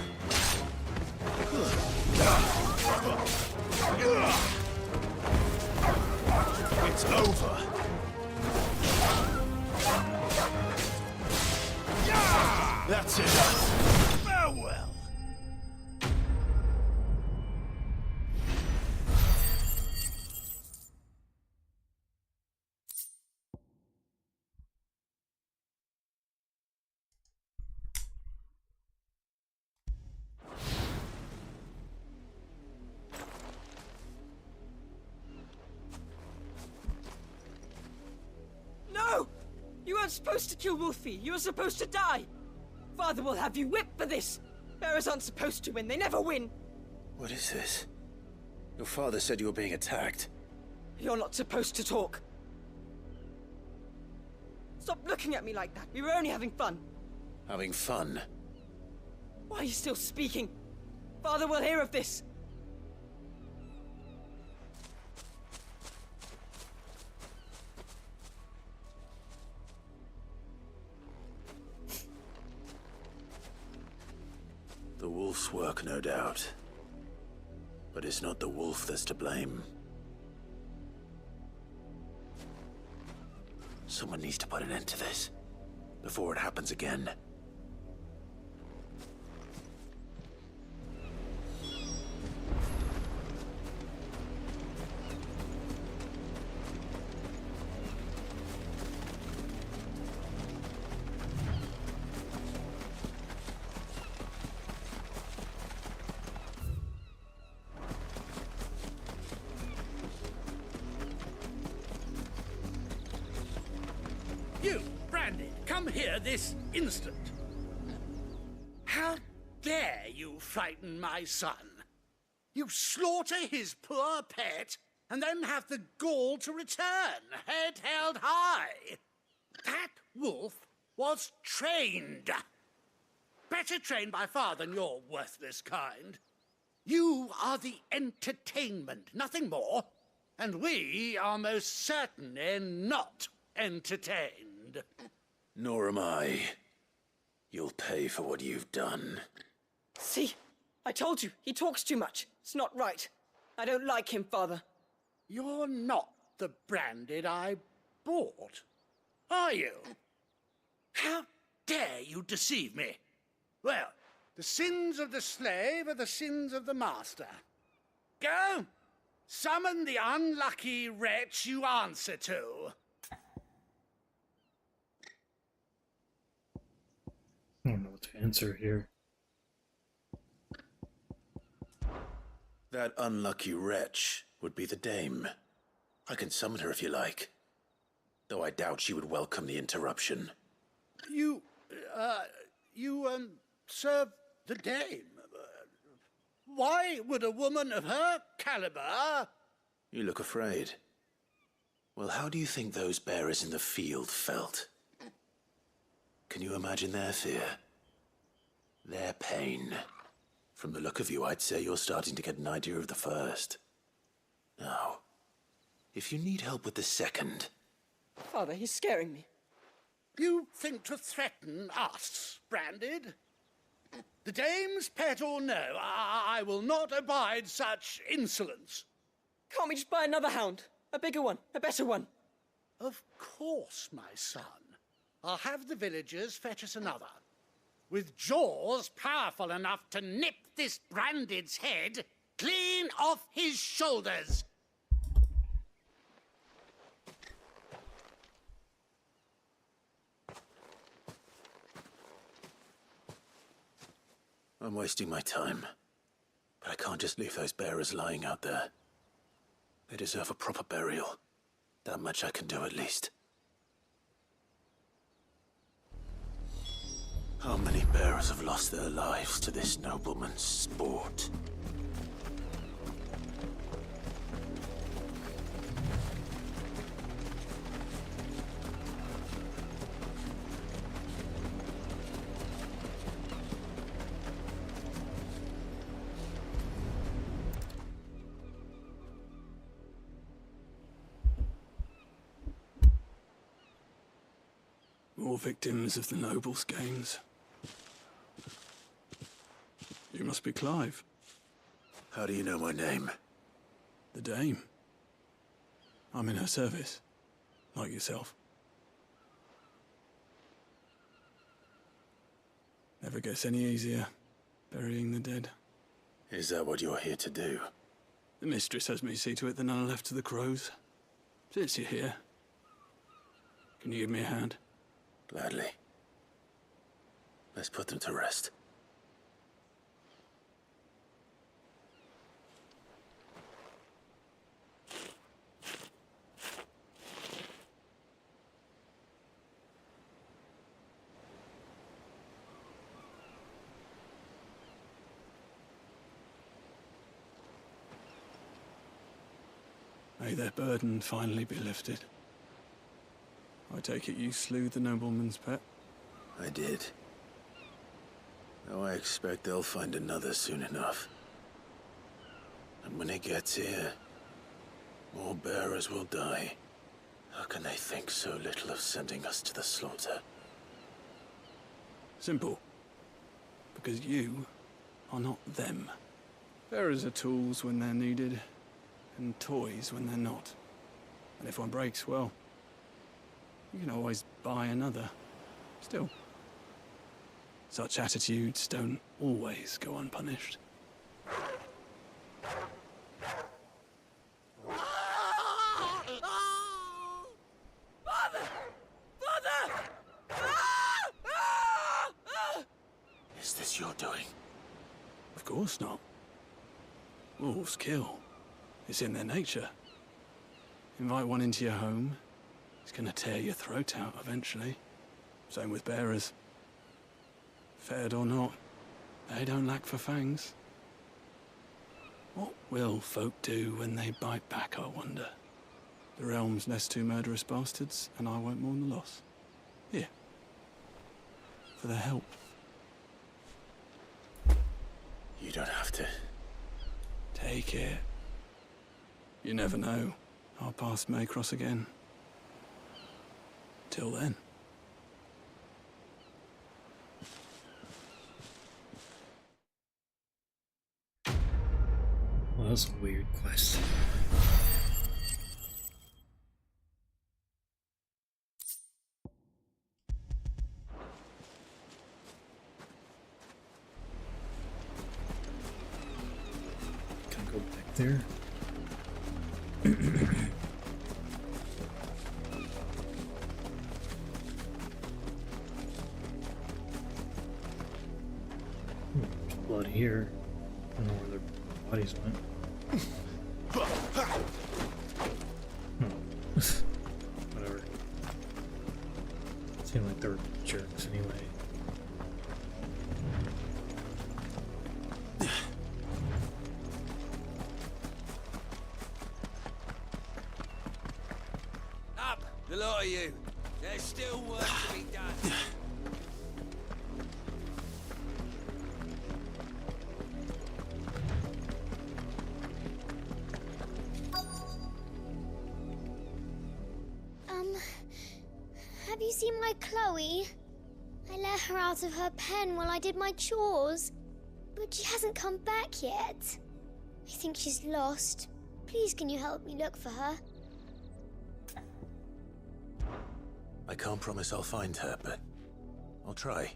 It's over. That's enough. Farewell. No! You weren't supposed to kill Wolfie. You were supposed to die. Father will have you whipped for this. Bearers aren't supposed to win. They never win. What is this? Your father said you were being attacked. You're not supposed to talk. Stop looking at me like that. We were only having fun. Having fun? Why are you still speaking? Father will hear of this. The wolf's work, no doubt. But it's not the wolf that's to blame. Someone needs to put an end to this, before it happens again. You, Brandy, come here this instant. How dare you frighten my son? You slaughter his poor pet, and then have the gall to return, head held high. That wolf was trained. Better trained by far than your worthless kind. You are the entertainment, nothing more. And we are most certainly not entertained. Nor am I. You'll pay for what you've done. See? I told you, he talks too much. It's not right. I don't like him, Father. You're not the Branded I bought, are you? How dare you deceive me? Well, the sins of the slave are the sins of the master. Go, summon the unlucky wretch you answer to. I don't know what to answer here. That unlucky wretch would be the dame. I can summon her if you like. Though I doubt she would welcome the interruption. You serve the dame. Why would a woman of her caliber... You look afraid. Well, how do you think those bearers in the field felt? Can you imagine their fear? Their pain? From the look of you, I'd say you're starting to get an idea of the first. Now, if you need help with the second... Father, he's scaring me. You think to threaten us, Branded? The dame's pet or no, I will not abide such insolence. Can't we just buy another hound? A bigger one, a better one. Of course, my son. I'll have the villagers fetch us another. With jaws powerful enough to nip this Branded's head clean off his shoulders. I'm wasting my time. But I can't just leave those bearers lying out there. They deserve a proper burial. That much I can do at least. How many bearers have lost their lives to this nobleman's sport? More victims of the nobles' games. You must be Clive. How do you know my name? The Dame. I'm in her service, like yourself. Never gets any easier, burying the dead. Is that what you're here to do? The mistress has me see to it that none are left to the crows. Since you're here, can you give me a hand? Gladly. Let's put them to rest. May their burden finally be lifted. I take it you slew the nobleman's pet? I did. Though I expect they'll find another soon enough. And when it gets here, more bearers will die. How can they think so little of sending us to the slaughter? Simple. Because you are not them. Bearers are tools when they're needed, and toys when they're not. And if one breaks, well, you can always buy another. Still, such attitudes don't always go unpunished. Father! Father! Is this your doing? Of course not. Wolves kill. It's in their nature. Invite one into your home, he's gonna tear your throat out eventually. Same with bearers. Fed or not, they don't lack for fangs. What will folk do when they bite back, I wonder? The realm's less two murderous bastards, and I won't mourn the loss. Here. For their help. You don't have to. Take it. You never know. Our paths may cross again. Till then. was a weird quest. Can I go back there? There's blood here. I don't know where their bodies went. Whatever. Seemed like they were jerks anyway. Up, the lot of you. There's still work to be done. Have you seen my Chloe? I let her out of her pen while I did my chores, but she hasn't come back yet. I think she's lost. Please, can you help me look for her? I can't promise I'll find her, but I'll try.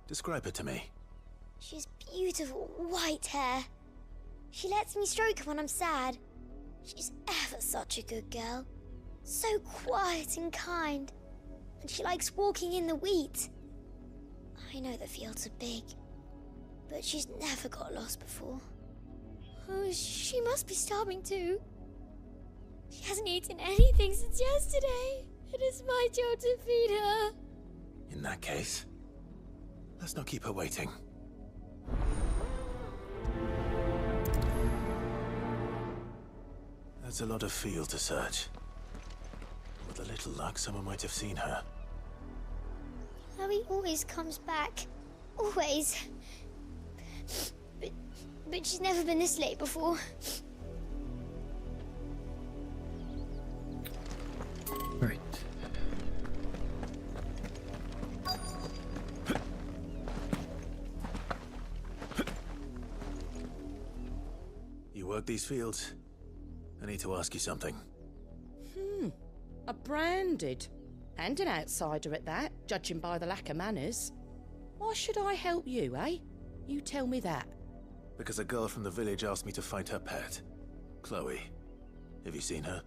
Describe her to me. She's beautiful white hair. She lets me stroke her when I'm sad. She's ever such a good girl. So quiet and kind. And she likes walking in the wheat. I know the fields are big, but she's never got lost before. Oh, she must be starving too. She hasn't eaten anything since yesterday. It is my job to feed her. In that case, let's not keep her waiting. That's a lot of field to search. With a little luck, someone might have seen her. Chloe always comes back. Always. But she's never been this late before. Right. You work these fields? I need to ask you something. A branded. And an outsider at that, judging by the lack of manners. Why should I help you, eh? You tell me that. Because a girl from the village asked me to find her pet. Chloe. Have you seen her?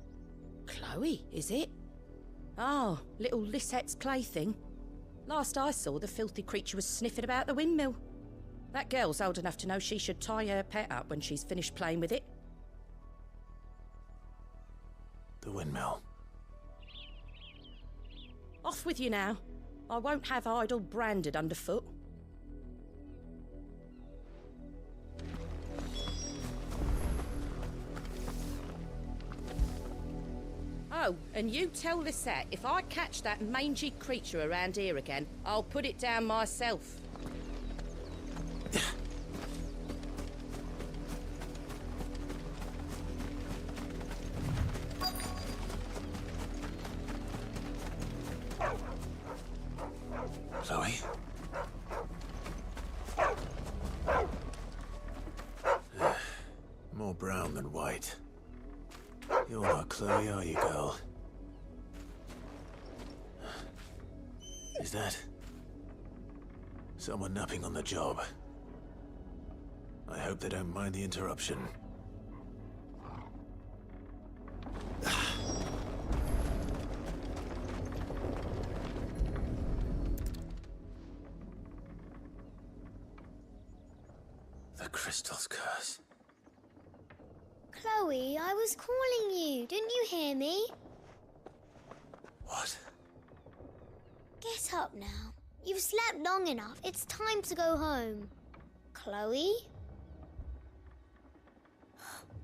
Chloe, is it? Oh, little Lisette's plaything. Last I saw, the filthy creature was sniffing about the windmill. That girl's old enough to know she should tie her pet up when she's finished playing with it. The windmill. Off with you now. I won't have idle branded underfoot. Oh, and you tell Lisette, if I catch that mangy creature around here again, I'll put it down myself. Chloe? More brown than white. You're not Chloe, are you, girl? Is that someone napping on the job? I hope they don't mind the interruption. The crystal's curse. Chloe, I was calling you. Didn't you hear me? What? Get up now. You've slept long enough. It's time to go home. Chloe?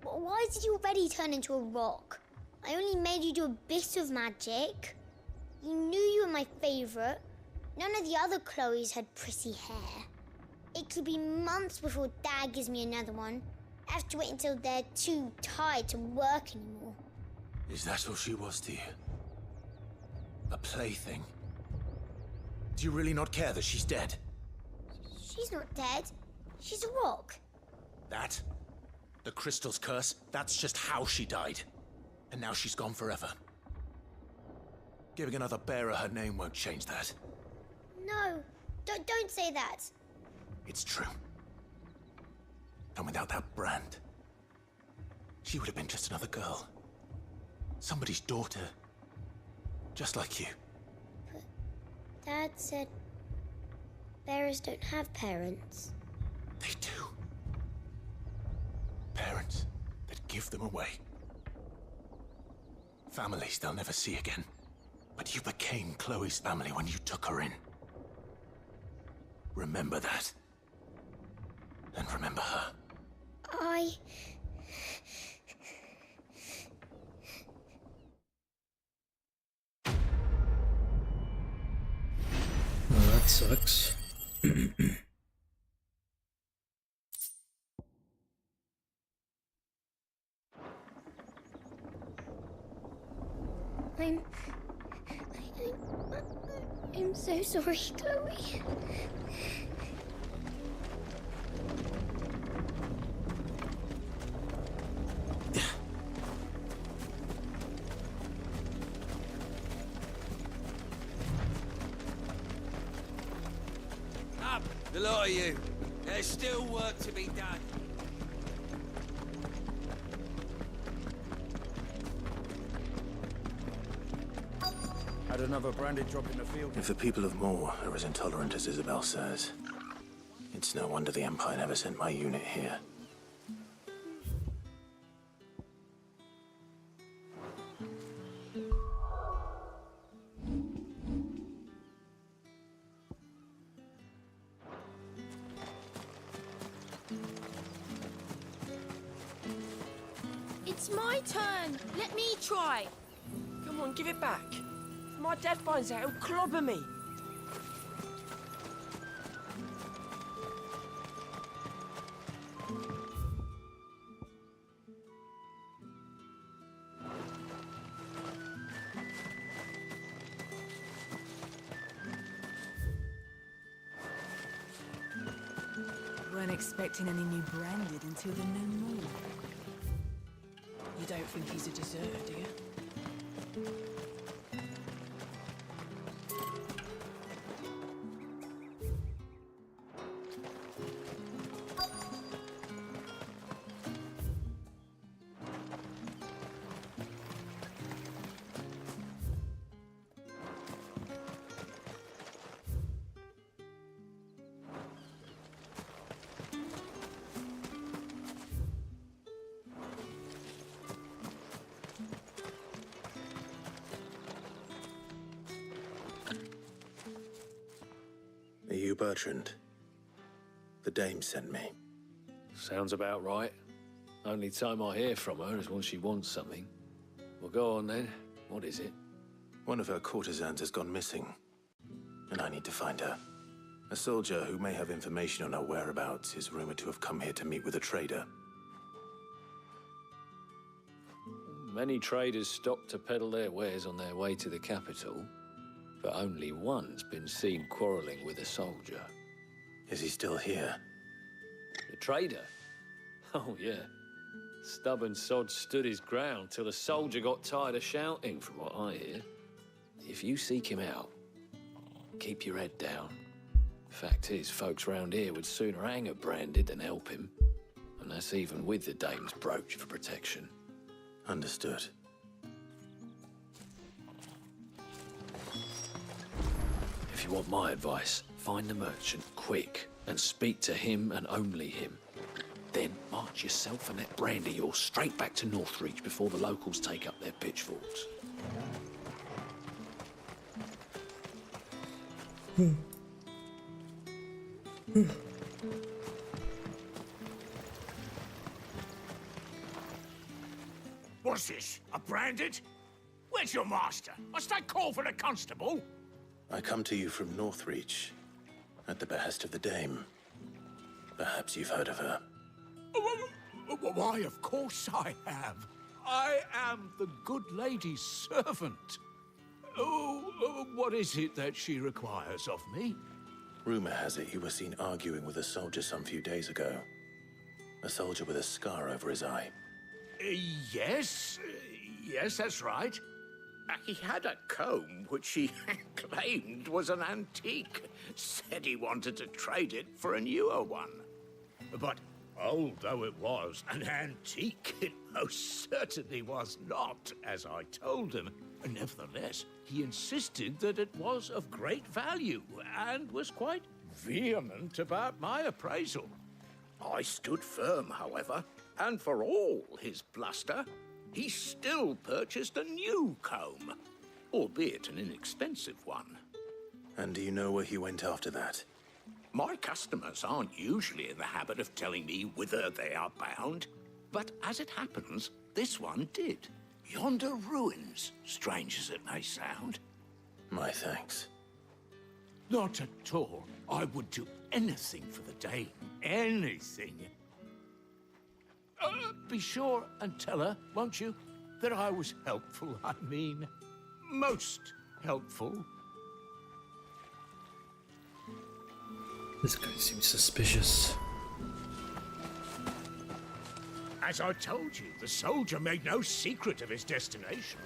Why did you already turn into a rock? I only made you do a bit of magic. You knew you were my favorite. None of the other Chloes had pretty hair. It could be months before Dad gives me another one. I have to wait until they're too tired to work anymore. Is that all she was to you? A plaything? Do you really not care that she's dead? She's not dead. She's a rock. That The crystal's curse, that's just how she died. And now she's gone forever. Giving another bearer her name won't change that. No, don't say that. It's true. And without that brand, she would have been just another girl. Somebody's daughter. Just like you. But Dad said bearers don't have parents. They do. Parents that give them away. Families they'll never see again. But you became Chloe's family when you took her in. Remember that. And remember her. Well, that sucks. I'm so sorry, Chloe. Up, the lot of you. There's still work to be done. Had another branded drop in the field. If the people of Moor are as intolerant as Isabel says, it's no wonder the Empire never sent my unit here. It's my turn. Let me try. Come on, give it back. If my dad finds out, he'll clobber me. Weren't expecting any new branded until the new moon. You don't think he's a deserter, do you? Are you Bertrand? The dame sent me. Sounds about right. Only time I hear from her is when she wants something. Well, go on then. What is it? One of her courtesans has gone missing, and I need to find her. A soldier who may have information on her whereabouts is rumored to have come here to meet with a trader. Many traders stop to peddle their wares on their way to the capital, but only one's been seen quarreling with a soldier. Is he still here? The trader? Oh, yeah. Stubborn sod stood his ground till the soldier got tired of shouting, from what I hear. If you seek him out, keep your head down. Fact is, folks round here would sooner hang a branded than help him. And that's even with the dame's brooch for protection. Understood. If you want my advice, find the merchant quick and speak to him and only him. Then march yourself and that brand of yours straight back to Northreach before the locals take up their pitchforks. What's this? A branded? Where's your master? Must I call for the constable? I come to you from Northreach, at the behest of the dame. Perhaps you've heard of her. Why, of course I have. I am the good lady's servant. Oh, what is it that she requires of me? Rumor has it you were seen arguing with a soldier some few days ago. A soldier with a scar over his eye. Yes, that's right. He had a comb which he claimed was an antique. Said he wanted to trade it for a newer one. But old though it was, an antique it most certainly was not, as I told him. Nevertheless, he insisted that it was of great value and was quite vehement about my appraisal. I stood firm, however, and for all his bluster, he still purchased a new comb, albeit an inexpensive one. And do you know where he went after that? My customers aren't usually in the habit of telling me whither they are bound, but as it happens, this one did. Yonder ruins, strange as it may sound. My thanks. Not at all. I would do anything for the Dame. Anything. Be sure and tell her, won't you, that I was helpful, I mean, most helpful. This guy seems suspicious. As I told you, the soldier made no secret of his destination.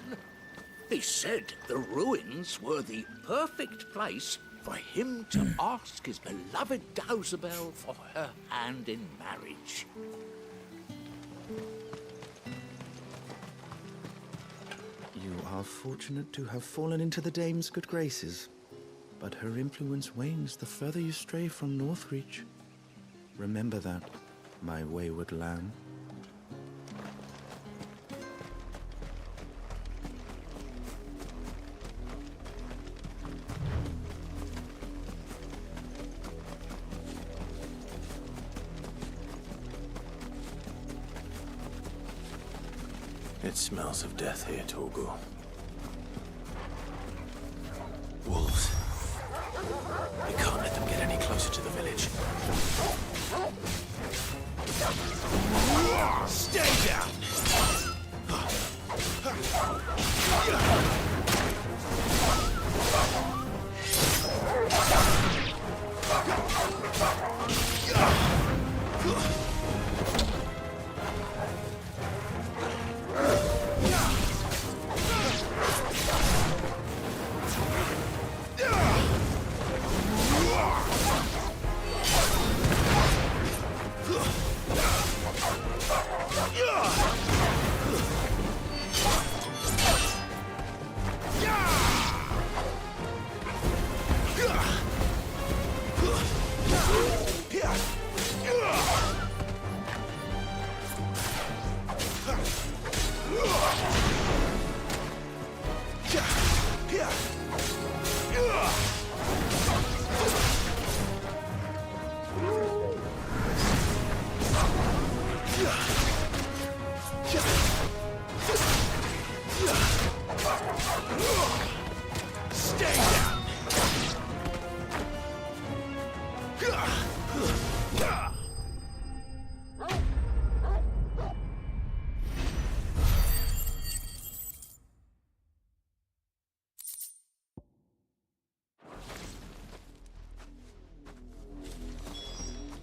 He said the ruins were the perfect place for him to ask his beloved Dausabel for her hand in marriage. You are fortunate to have fallen into the Dame's good graces, but her influence wanes the further you stray from Northreach. Remember that, my wayward lamb. It smells of death here, Torgal. Wolves. We can't let them get any closer to the village. Stay down!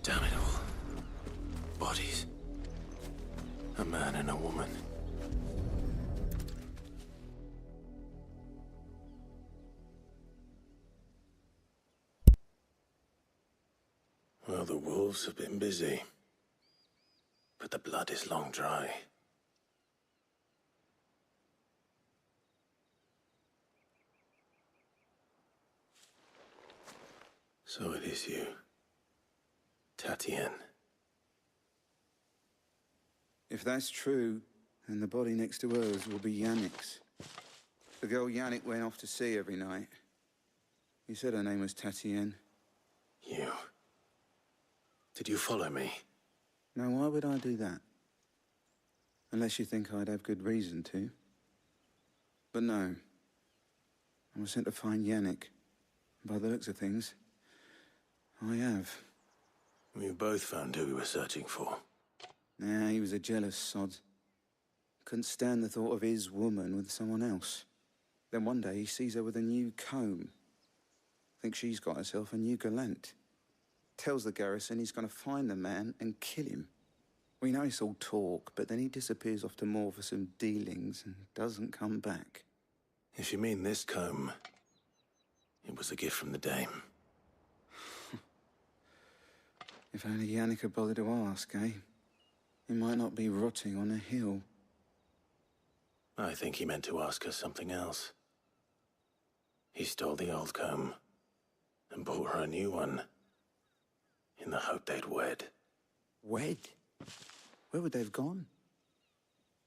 Damn it all. Bodies. A man and a woman. Well, the wolves have been busy. But the blood is long dry. So it is you. Tatienne. If that's true, then the body next to hers will be Yannick's. The girl Yannick went off to see every night. You said her name was Tatienne. You. Did you follow me? Now, why would I do that? Unless you think I'd have good reason to. But no. I was sent to find Yannick. By the looks of things, I have. We both found who we were searching for. Nah, he was a jealous sod. Couldn't stand the thought of his woman with someone else. Then one day he sees her with a new comb. Thinks she's got herself a new gallant. Tells the garrison he's gonna find the man and kill him. We know it's all talk, but then he disappears off to Moor for some dealings and doesn't come back. If you mean this comb, it was a gift from the Dame. If only Yannick had bothered to ask, eh? He might not be rotting on a hill. I think he meant to ask us something else. He stole the old comb and bought her a new one in the hope they'd wed. Wed? Where would they have gone?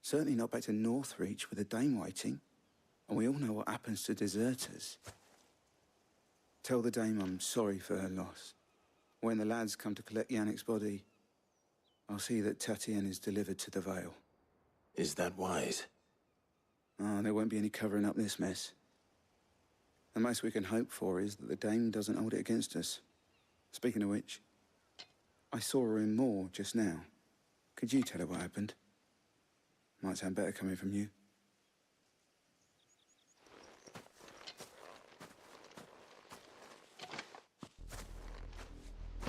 Certainly not back to Northreach with the Dame waiting. And we all know what happens to deserters. Tell the Dame I'm sorry for her loss. When the lads come to collect Yannick's body, I'll see that Tatienne is delivered to the Vale. Is that wise? Oh, there won't be any covering up this mess. The most we can hope for is that the Dame doesn't hold it against us. Speaking of which, I saw her in Moor just now. Could you tell her what happened? Might sound better coming from you.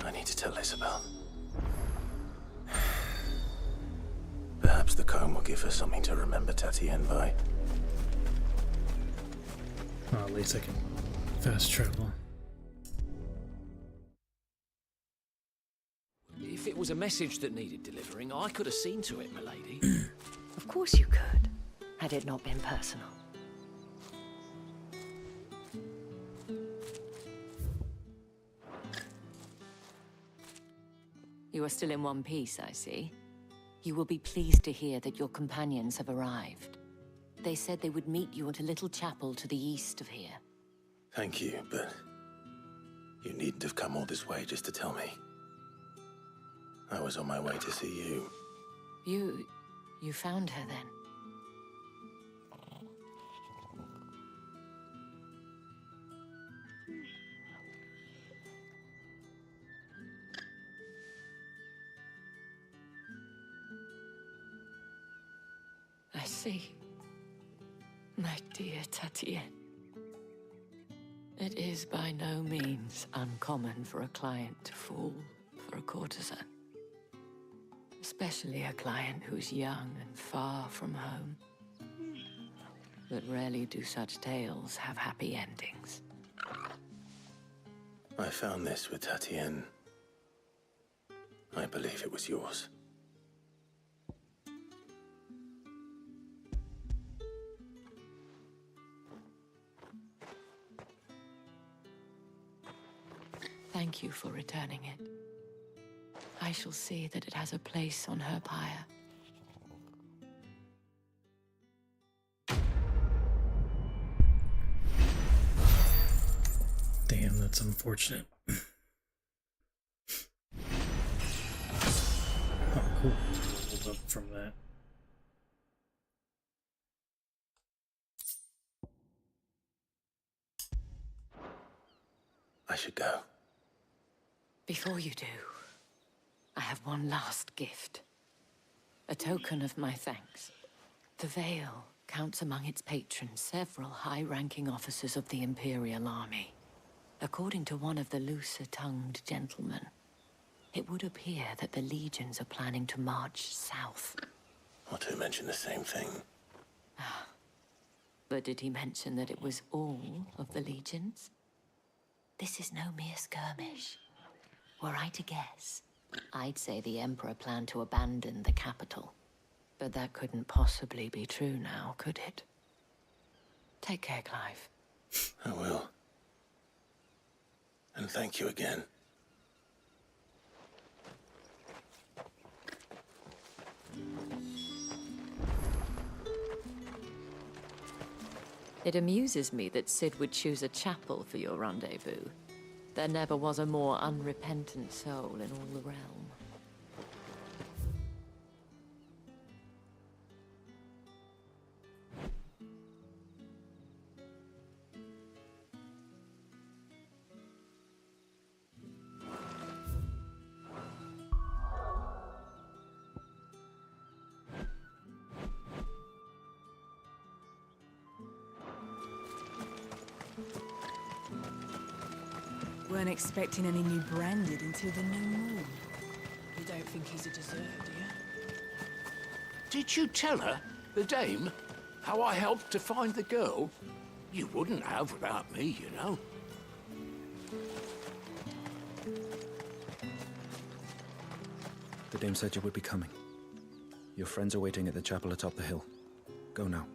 I need to tell Isabel. Perhaps the comb will give her something to remember Tatienne by. Well, at least I can fast travel. If it was a message that needed delivering, I could have seen to it, milady. Of course you could, had it not been personal. You are still in one piece, I see. You will be pleased to hear that your companions have arrived. They said they would meet you at a little chapel to the east of here. Thank you, but you needn't have come all this way just to tell me. I was on my way to see you. You found her then? I see. My dear Tatienne. It is by no means uncommon for a client to fall for a courtesan. Especially a client who's young and far from home. But rarely do such tales have happy endings. I found this with Tatienne. I believe it was yours. Thank you for returning it. I shall see that it has a place on her pyre. Damn, that's unfortunate. Oh, cool. Hold up from that. I should go. Before you do, I have one last gift. A token of my thanks. The Vale counts among its patrons several high-ranking officers of the Imperial Army. According to one of the looser-tongued gentlemen, it would appear that the legions are planning to march south. Or to mention the same thing. But did he mention that it was all of the legions? This is no mere skirmish. Were I to guess, I'd say the Emperor planned to abandon the capital. But that couldn't possibly be true now, could it? Take care, Clive. I will. And thank you again. It amuses me that Cid would choose a chapel for your rendezvous. There never was a more unrepentant soul in all the realm. Weren't expecting any new branded until the new moon. You don't think he's a deserter, do you? Did you tell her, the dame, how I helped to find the girl? You wouldn't have without me, you know. The dame said you would be coming. Your friends are waiting at the chapel atop the hill. Go now.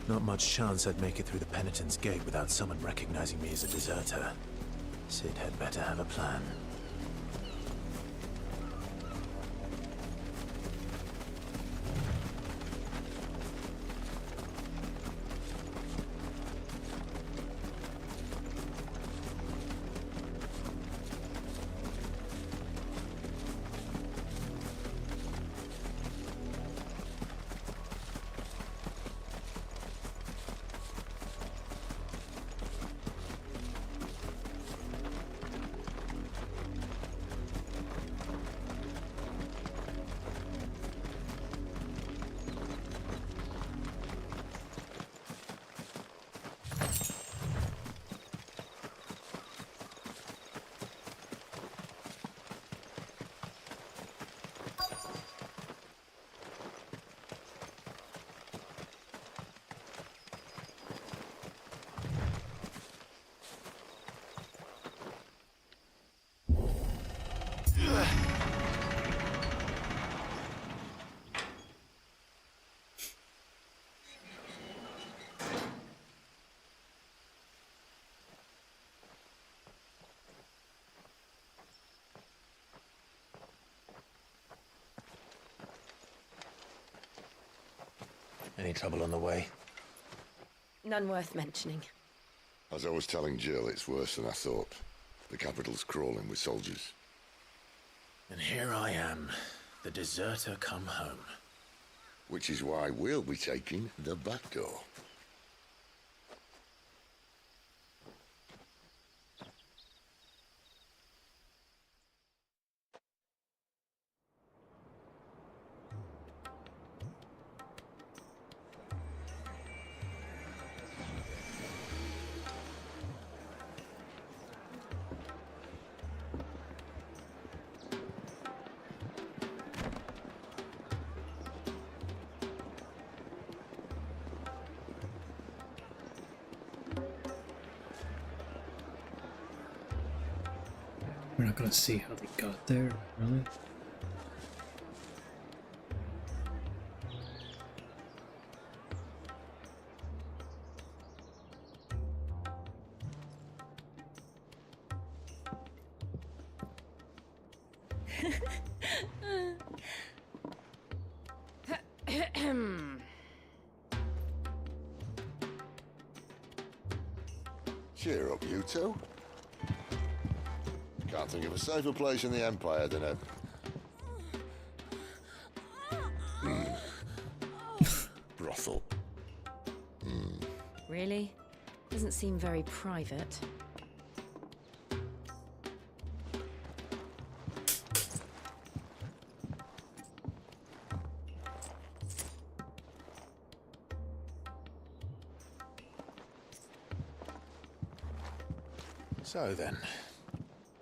Not much chance I'd make it through the Penitent's Gate without someone recognizing me as a deserter. Sid had better have a plan. Any trouble on the way? None worth mentioning. As I was telling Jill, it's worse than I thought. The capital's crawling with soldiers. And here I am, the deserter come home. Which is why we'll be taking the back door. We're not gonna see how they got there, really? Cheer up, you two. Can't think of a safer place in the Empire than a... brothel. Really? Doesn't seem very private. So then,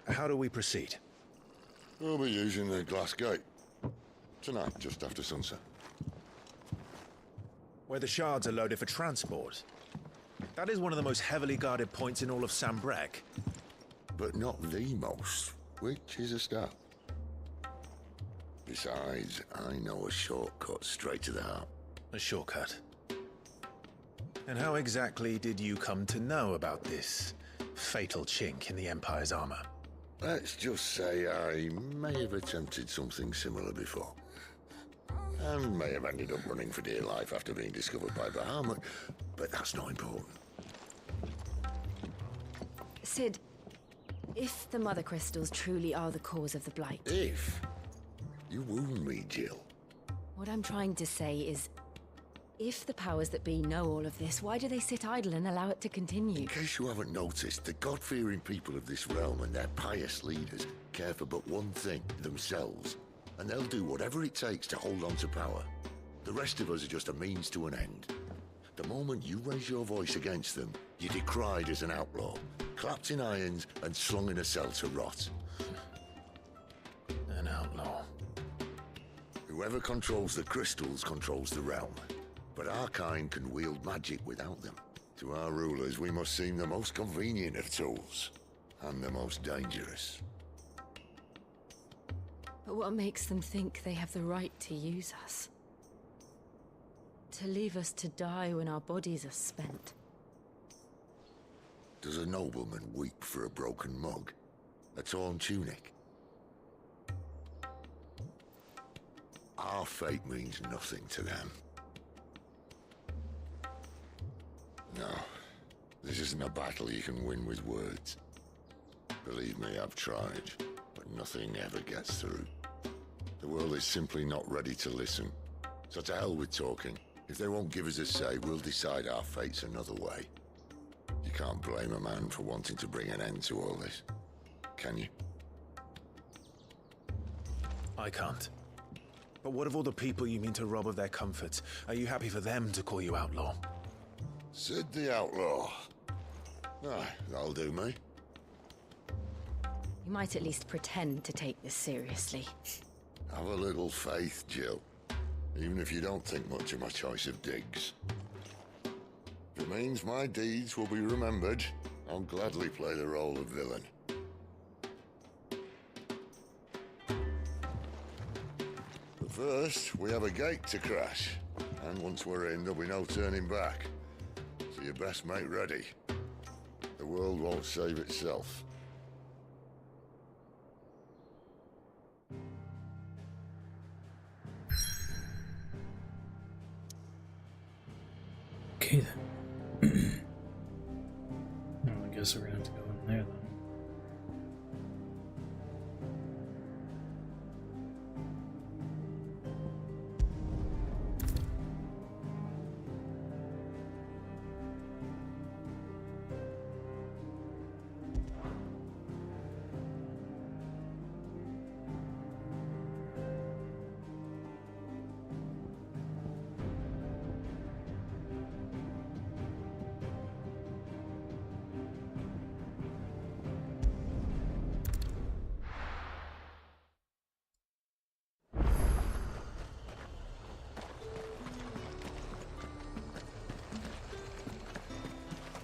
how do we proceed? We'll be using the glass gate. Tonight, just after sunset. Where the shards are loaded for transport. That is one of the most heavily guarded points in all of Sambrec. But not the most, which is a start. Besides, I know a shortcut straight to the heart. A shortcut? And how exactly did you come to know about this fatal chink in the Empire's armor? Let's just say I may have attempted something similar before. And may have ended up running for dear life after being discovered by Bahamut, but that's not important. Sid, if the Mother Crystals truly are the cause of the Blight... If? You wound me, Jill. What I'm trying to say is, if the powers that be know all of this, why do they sit idle and allow it to continue? In case you haven't noticed, the God-fearing people of this realm and their pious leaders care for but one thing, themselves. And they'll do whatever it takes to hold on to power. The rest of us are just a means to an end. The moment you raise your voice against them, you're decried as an outlaw, clapped in irons and slung in a cell to rot. An outlaw. Whoever controls the crystals controls the realm. But our kind can wield magic without them. To our rulers, we must seem the most convenient of tools, and the most dangerous. But what makes them think they have the right to use us? To leave us to die when our bodies are spent? Does a nobleman weep for a broken mug? A torn tunic? Our fate means nothing to them. No, this isn't a battle you can win with words. Believe me, I've tried, but nothing ever gets through. The world is simply not ready to listen. So to hell with talking. If they won't give us a say, we'll decide our fates another way. You can't blame a man for wanting to bring an end to all this, can you? I can't. But what of all the people you mean to rob of their comforts? Are you happy for them to call you outlaw? Sid the Outlaw. Ah, that'll do me. You might at least pretend to take this seriously. Have a little faith, Jill. Even if you don't think much of my choice of digs. If it means my deeds will be remembered, I'll gladly play the role of villain. But first, we have a gate to crash. And once we're in, there'll be no turning back. So you best make ready. The world won't save itself. Okay then. Well, I guess we're gonna have to go in there then.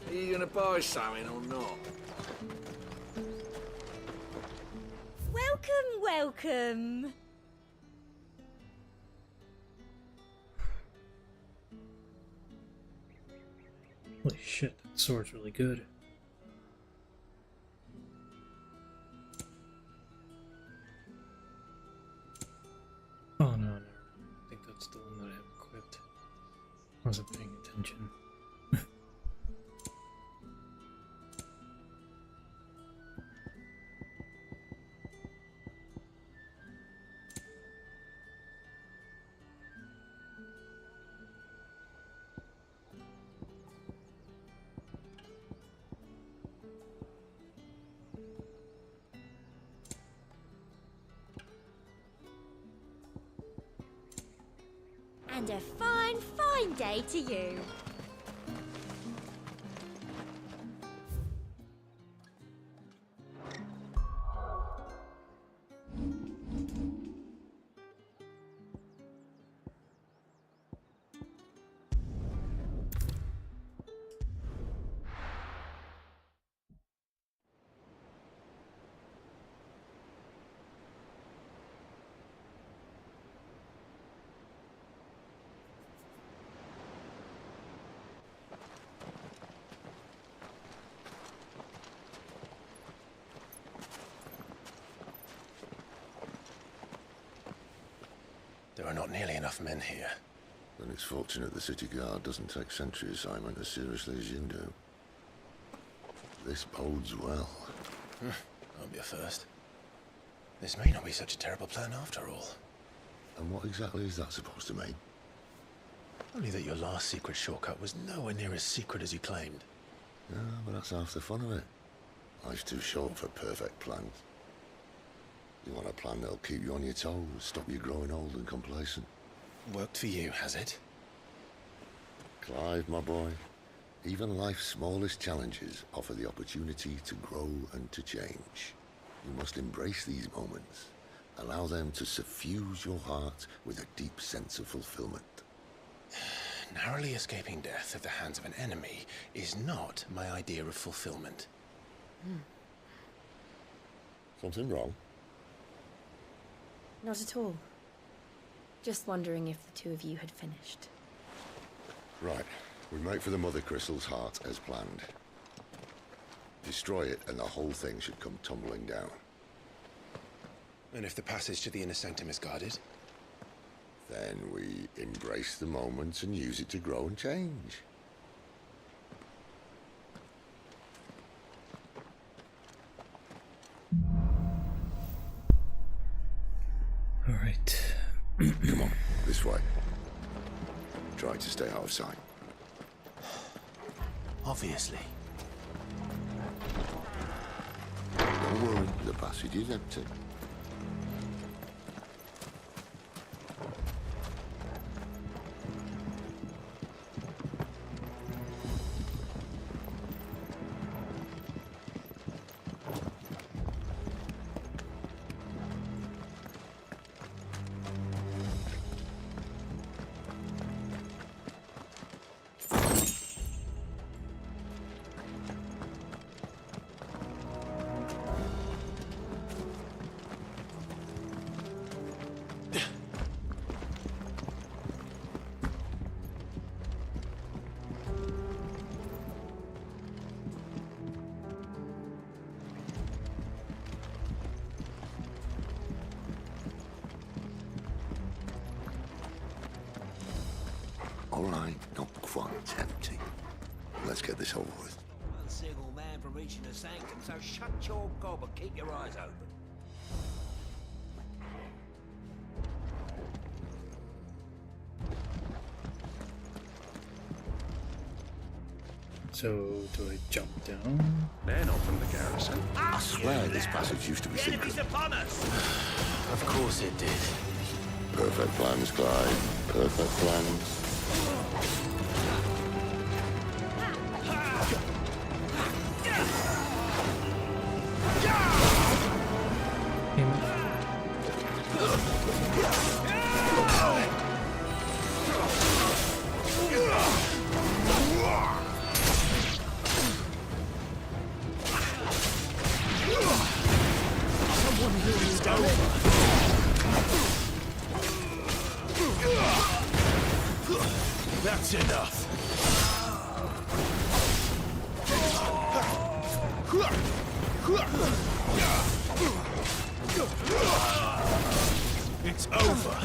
Are you gonna buy something or not? Welcome, welcome. Holy shit, that sword's really good. Oh no, no. I think that's the one that I have equipped. I wasn't paying attention. And a fine, fine day to you. are not nearly enough men here. Then it's fortunate the city guard doesn't take sentry assignment as seriously as you do. This bodes well. Won't be a first. This may not be such a terrible plan after all. And what exactly is that supposed to mean? Only that your last secret shortcut was nowhere near as secret as you claimed. Yeah, but that's half the fun of it. Life's too short for perfect plans. You want a plan that'll keep you on your toes, stop you growing old and complacent. Worked for you, has it? Clive, my boy, even life's smallest challenges offer the opportunity to grow and to change. You must embrace these moments. Allow them to suffuse your heart with a deep sense of fulfillment. Narrowly escaping death at the hands of an enemy is not my idea of fulfillment. Something wrong? Not at all. Just wondering if the two of you had finished. Right. We make for the Mother Crystal's heart as planned. Destroy it and the whole thing should come tumbling down. And if the passage to the inner sanctum is guarded? Then we embrace the moment and use it to grow and change. All right. Come on, this way. Try to stay out of sight. Obviously. Don't worry, the passage is empty. All right, not quite empty. Let's get this over with. One single man from reaching the sanctum, so shut your gob and keep your eyes open. So, do I jump down? Men from the garrison. I swear this passage used to be secret. Enemies upon us! Of course it did. Perfect plans, Clive. Perfect plans. That's enough. It's over.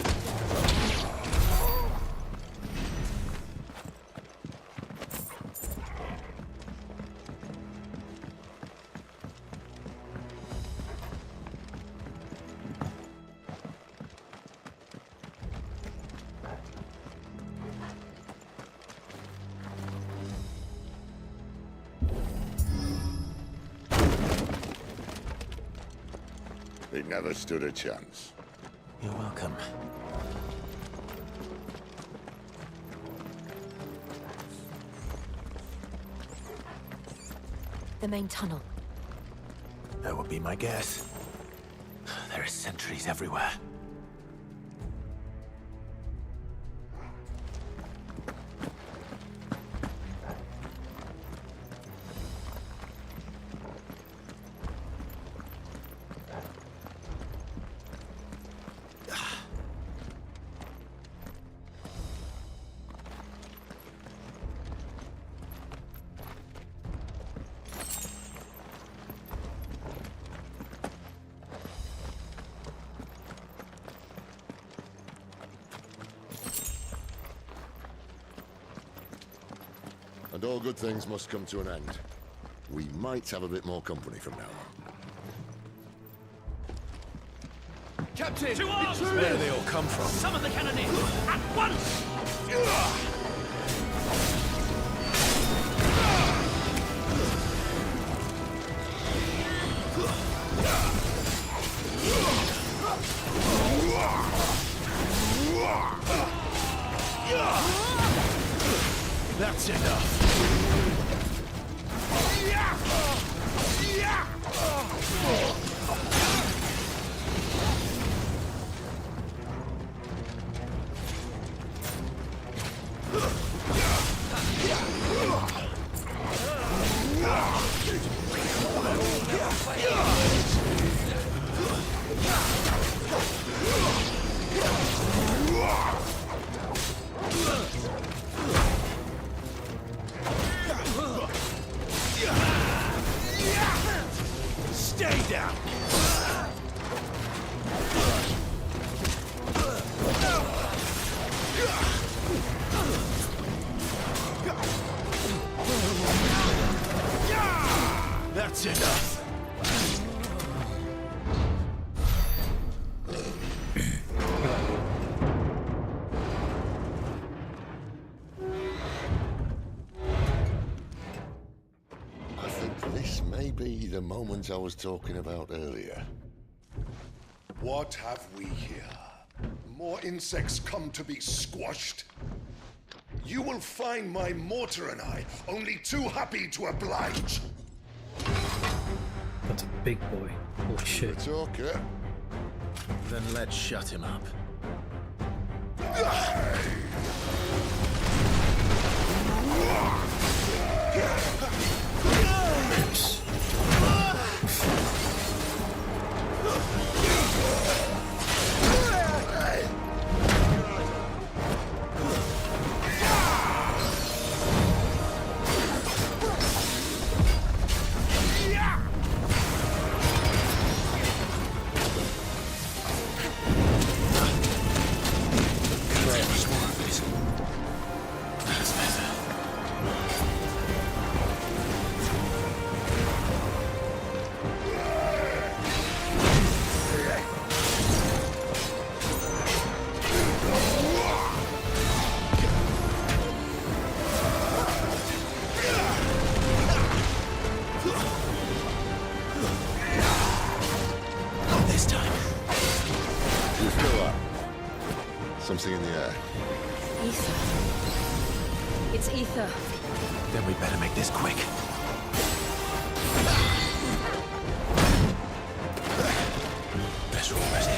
It never stood a chance. You're welcome. The main tunnel. That would be my guess. There are sentries everywhere. all good things must come to an end. We might have a bit more company from now on. Captain! To arms! Where do they all come from? Summon the cannoneers! At once! That's enough. Stay down. That's enough. I think this may be the moment I was talking about earlier. What have we here? More insects come to be squashed? You will find my mortar and I only too happy to oblige. That's a big boy. Oh shit. It's okay. Then let's shut him up. Something in the air. Ether. It's ether. Then we better make this quick. Best roll ready.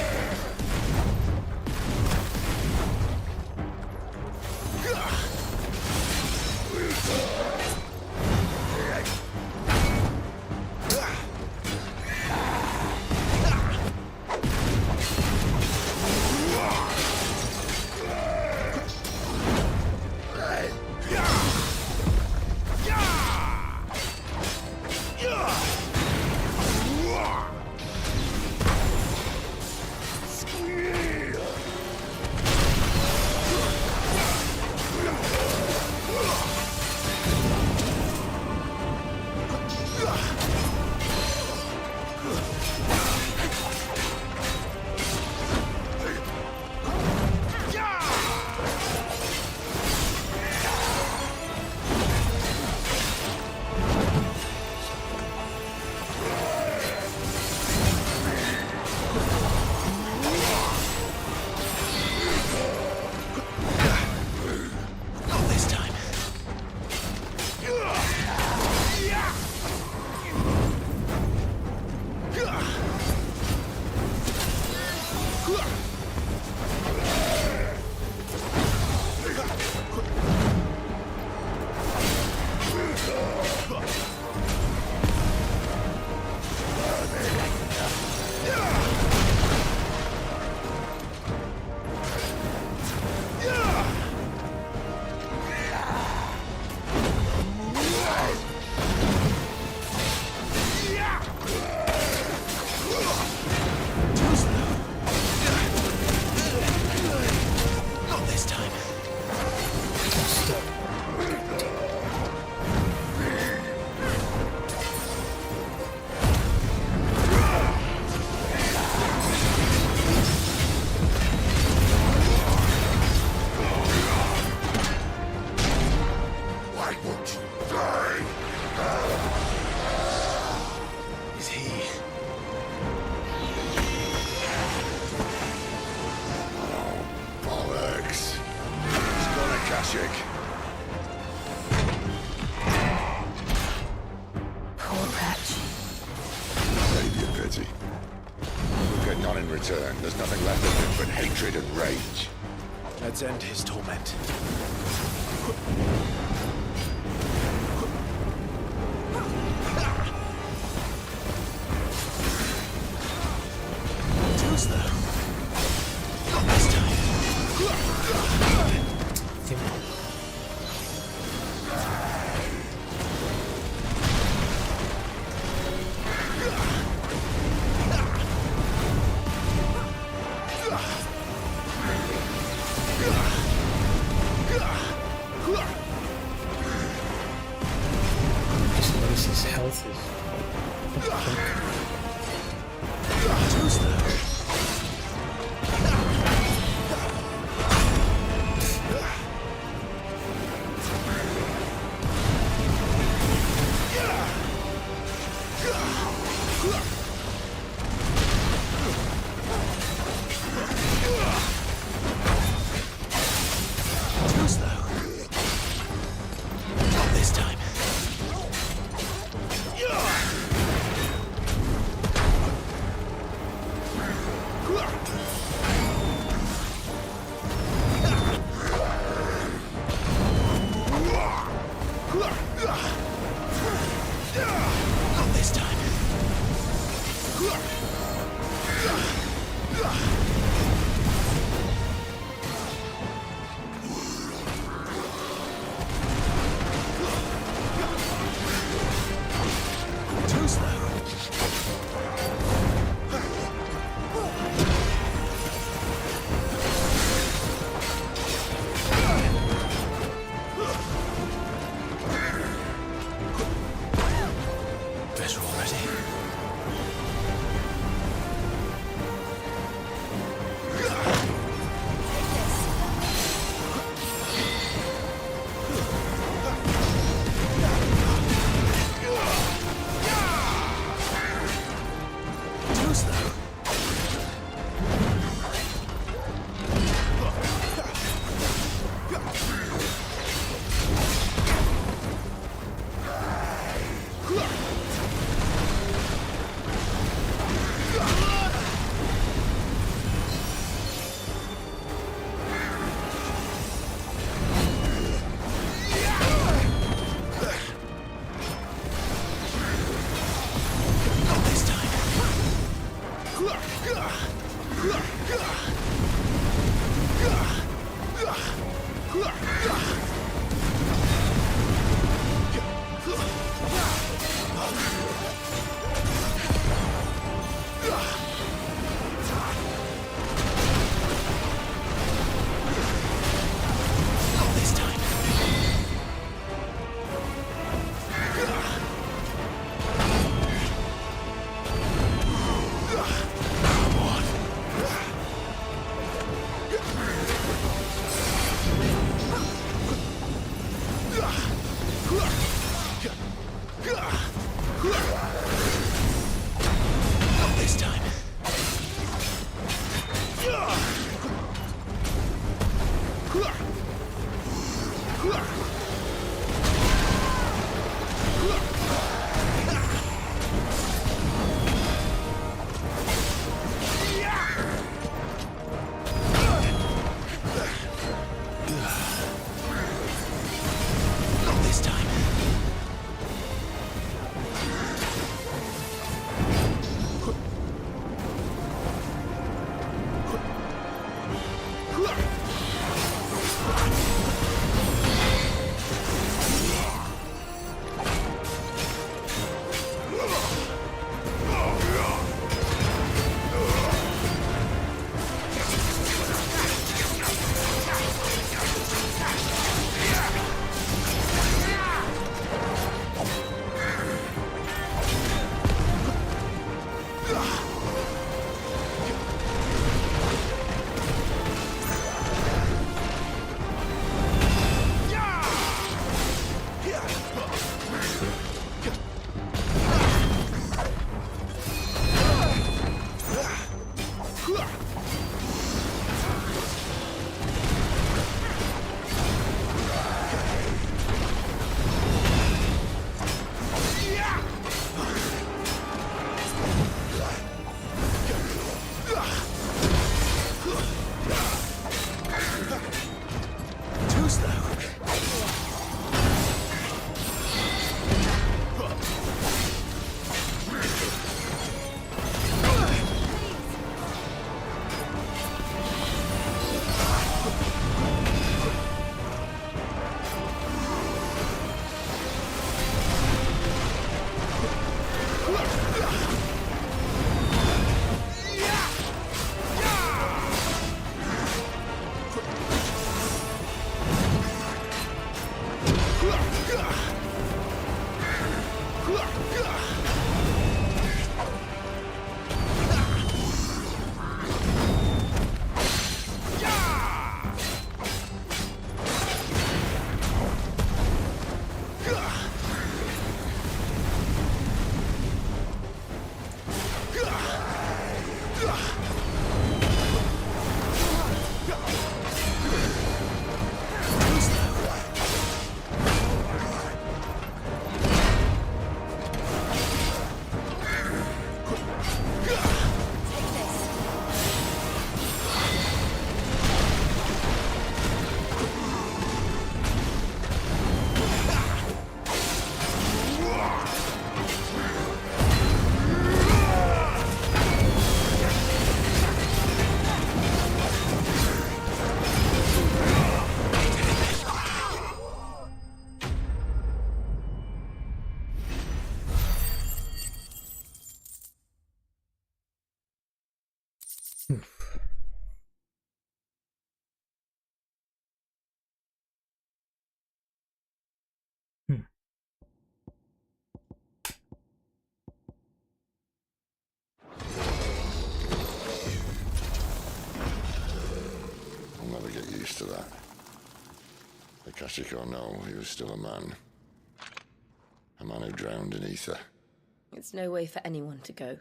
magic. Poor Patch. Save your pity. We'll get none in return. There's nothing left of him but hatred and rage. Let's end his torment. Just notice his health is. Close though. I'll never get used to that. Akashic or no, he was still a man. A man who drowned in ether. It's no way for anyone to go.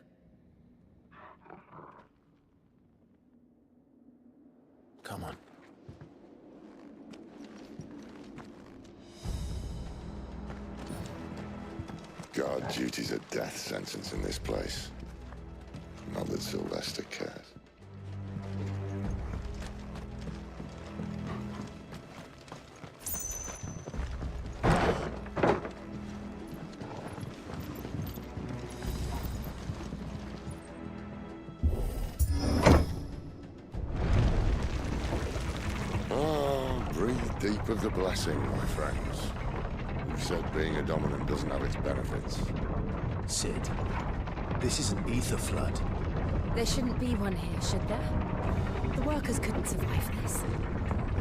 Come on. Guard duty's a death sentence in this place. Not that Sylvester cares. Deep of the blessing, my friends. You've said being a dominant doesn't have its benefits. Sid, this is an ether flood. There shouldn't be one here, should there? The workers couldn't survive this.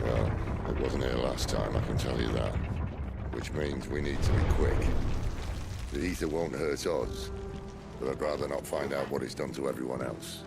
Well, it wasn't here last time, I can tell you that. Which means we need to be quick. The ether won't hurt us, but I'd rather not find out what it's done to everyone else.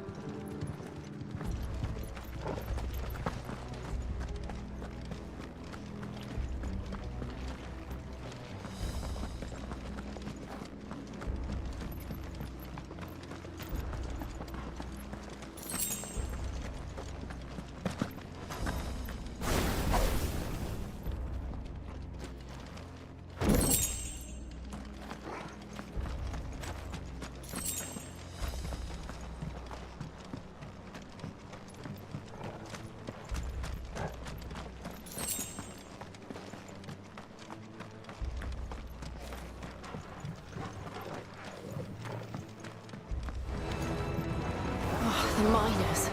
The miners.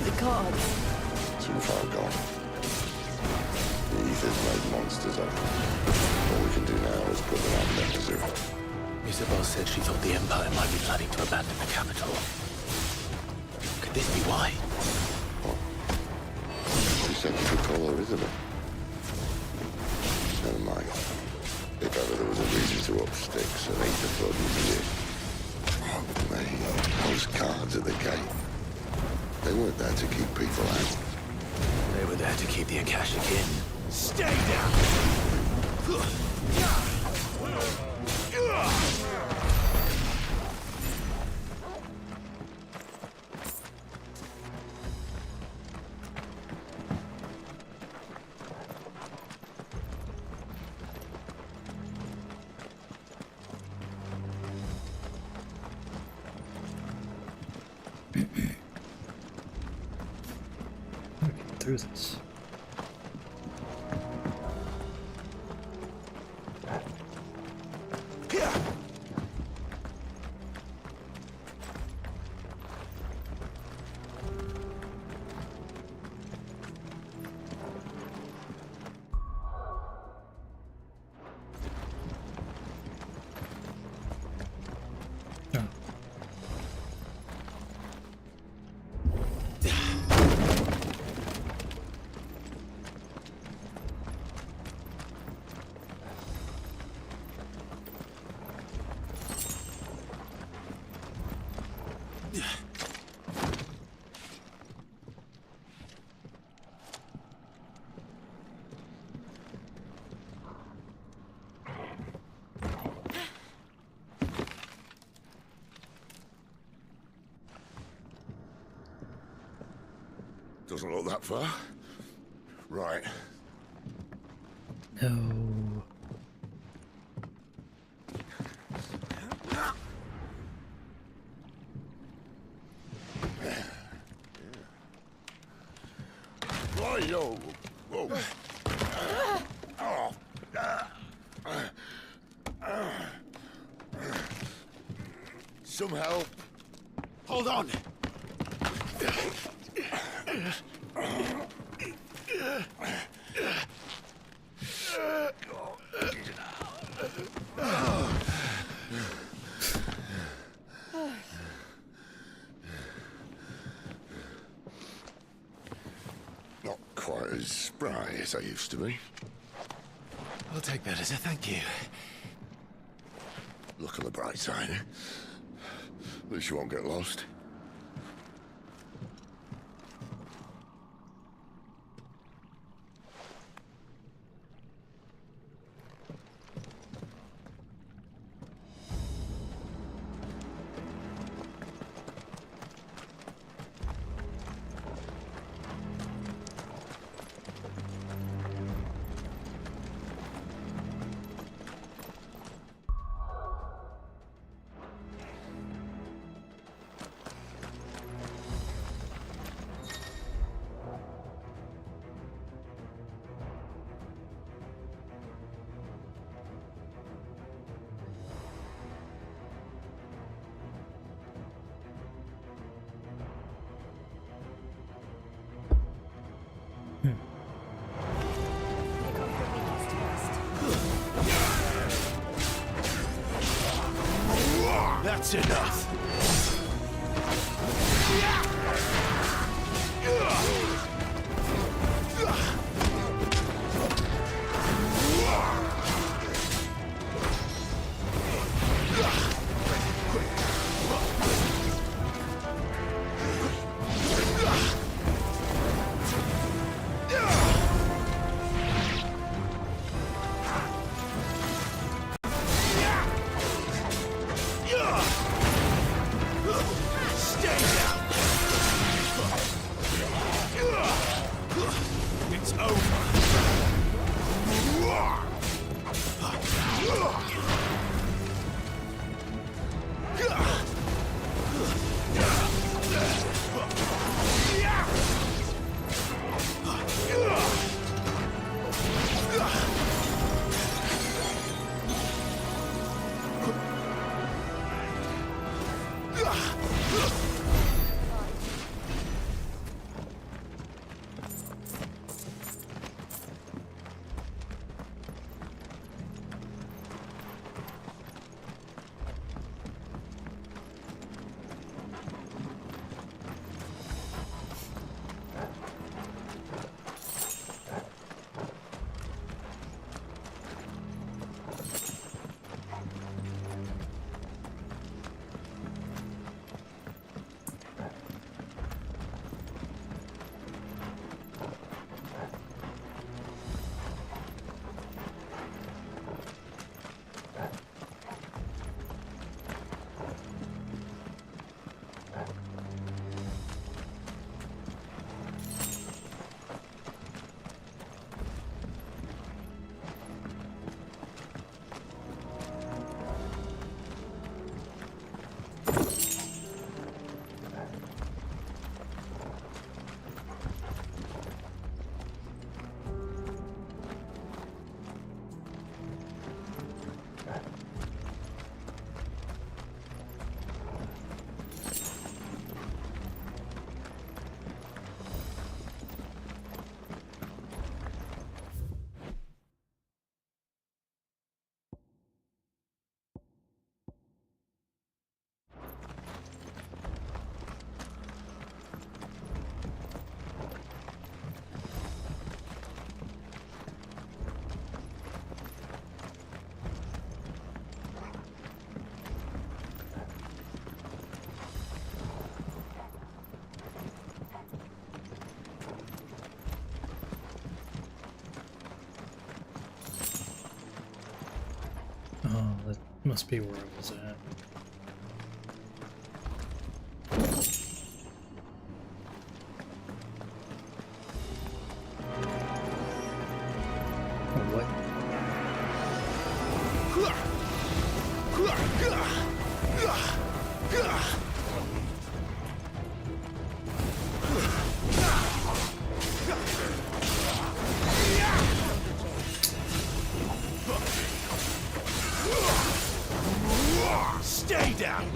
The gods. Too far gone. The ether's made monsters of them. All we can do now is put them out of their misery. Isabel said she thought the Empire might be planning to abandon the capital. Could this be why? She said you could call her Isabel. Never mind. If ever there was a reason to up sticks, an ether flood was here. Those guards at the gate. They weren't there to keep people out. They were there to keep the Akashic in. Stay down! Through this. Doesn't look that far. Right. No. Yo. Whoa. Some help. Hold on. Not quite as spry as I used to be. I'll take that as a thank you. Look on the bright side, eh? At least you won't get lost. That's enough. Oh, that must be where I was at. what? Stay down!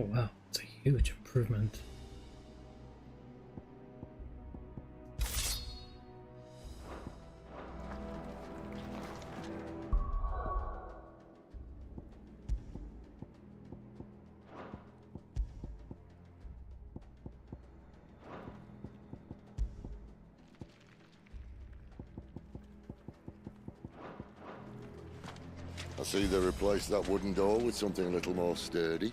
Oh wow, it's a huge improvement. I see they replaced that wooden door with something a little more sturdy.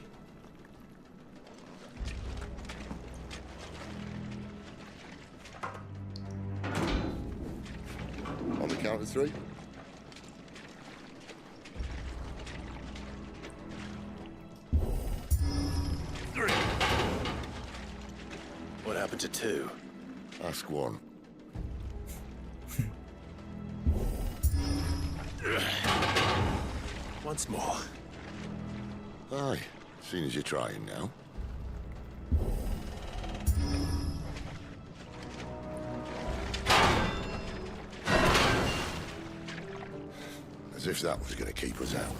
On the count of 3. What happened to 2? Ask 1. Once more. Aye, seeing as you're trying now. As if that was going to keep us out.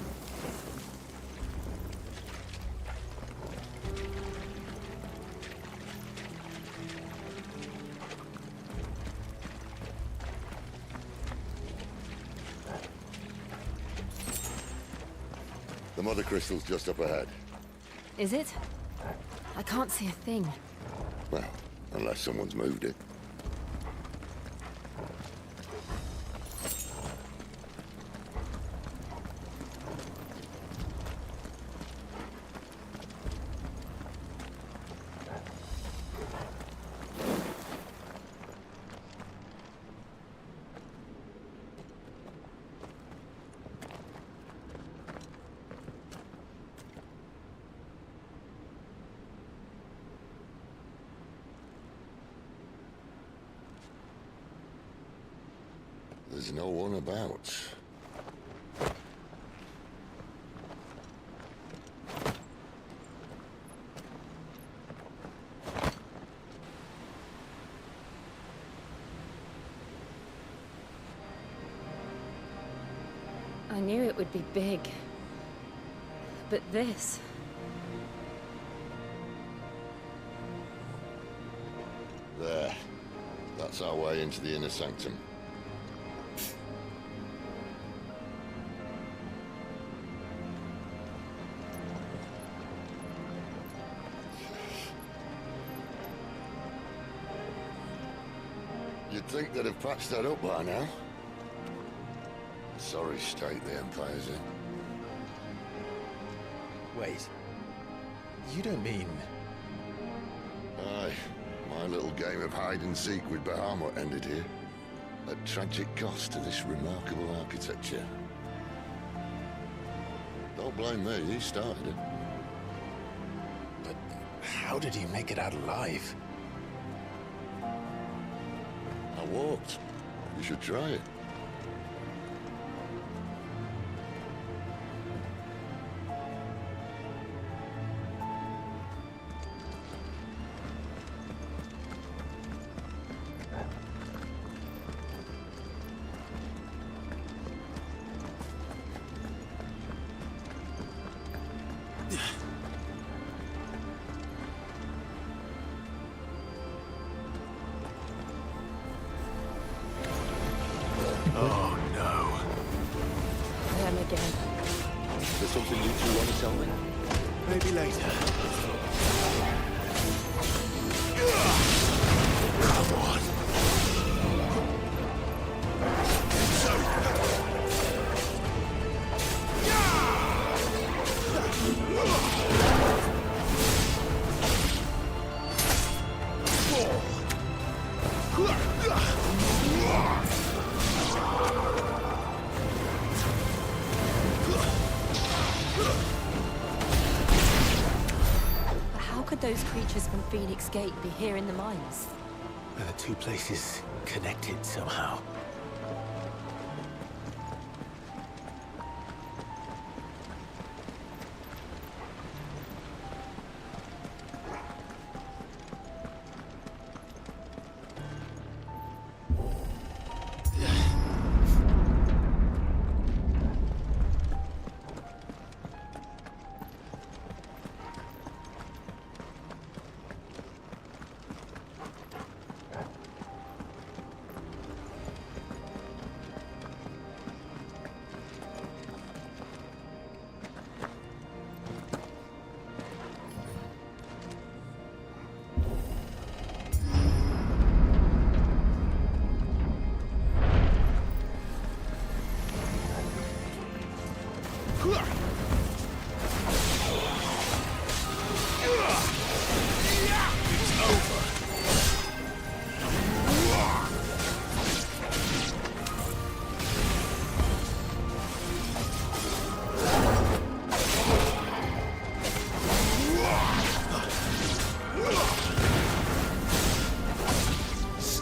The mother crystal's just up ahead. Is it? I can't see a thing. Well, unless someone's moved it. There's no one about. I knew it would be big. But this... There. That's our way into the inner sanctum. You'd think they'd have patched that up by now. Sorry state the Empire's in. Wait. You don't mean... Aye. My little game of hide-and-seek with Bahamut ended here. At tragic cost to this remarkable architecture. Don't blame me, he started it. But how did he make it out alive? I walked. You should try it. Oh no. Them again. There's something you two want to tell me? Maybe later. Come on. How could those creatures from Phoenix Gate be here in the mines? Are the two places connected somehow?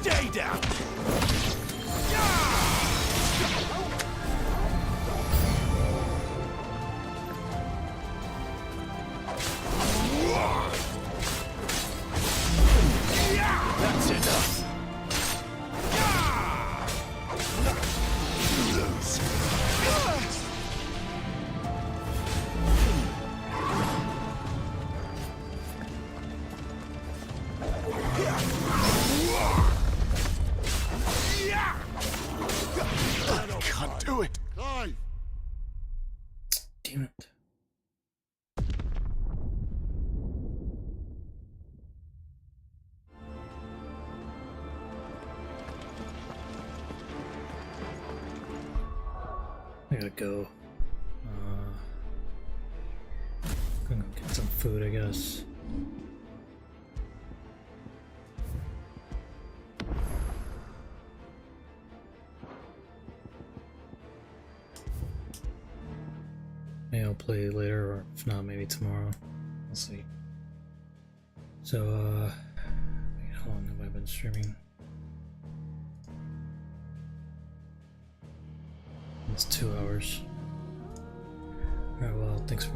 Stay down! That's enough! I can't do it. Clive! Damn it. I gotta go. Gonna go get some food, I guess. Maybe I'll play later, or if not, maybe tomorrow. We'll see. So, how long have I been streaming? It's 2 hours. Alright, well, thanks for watching.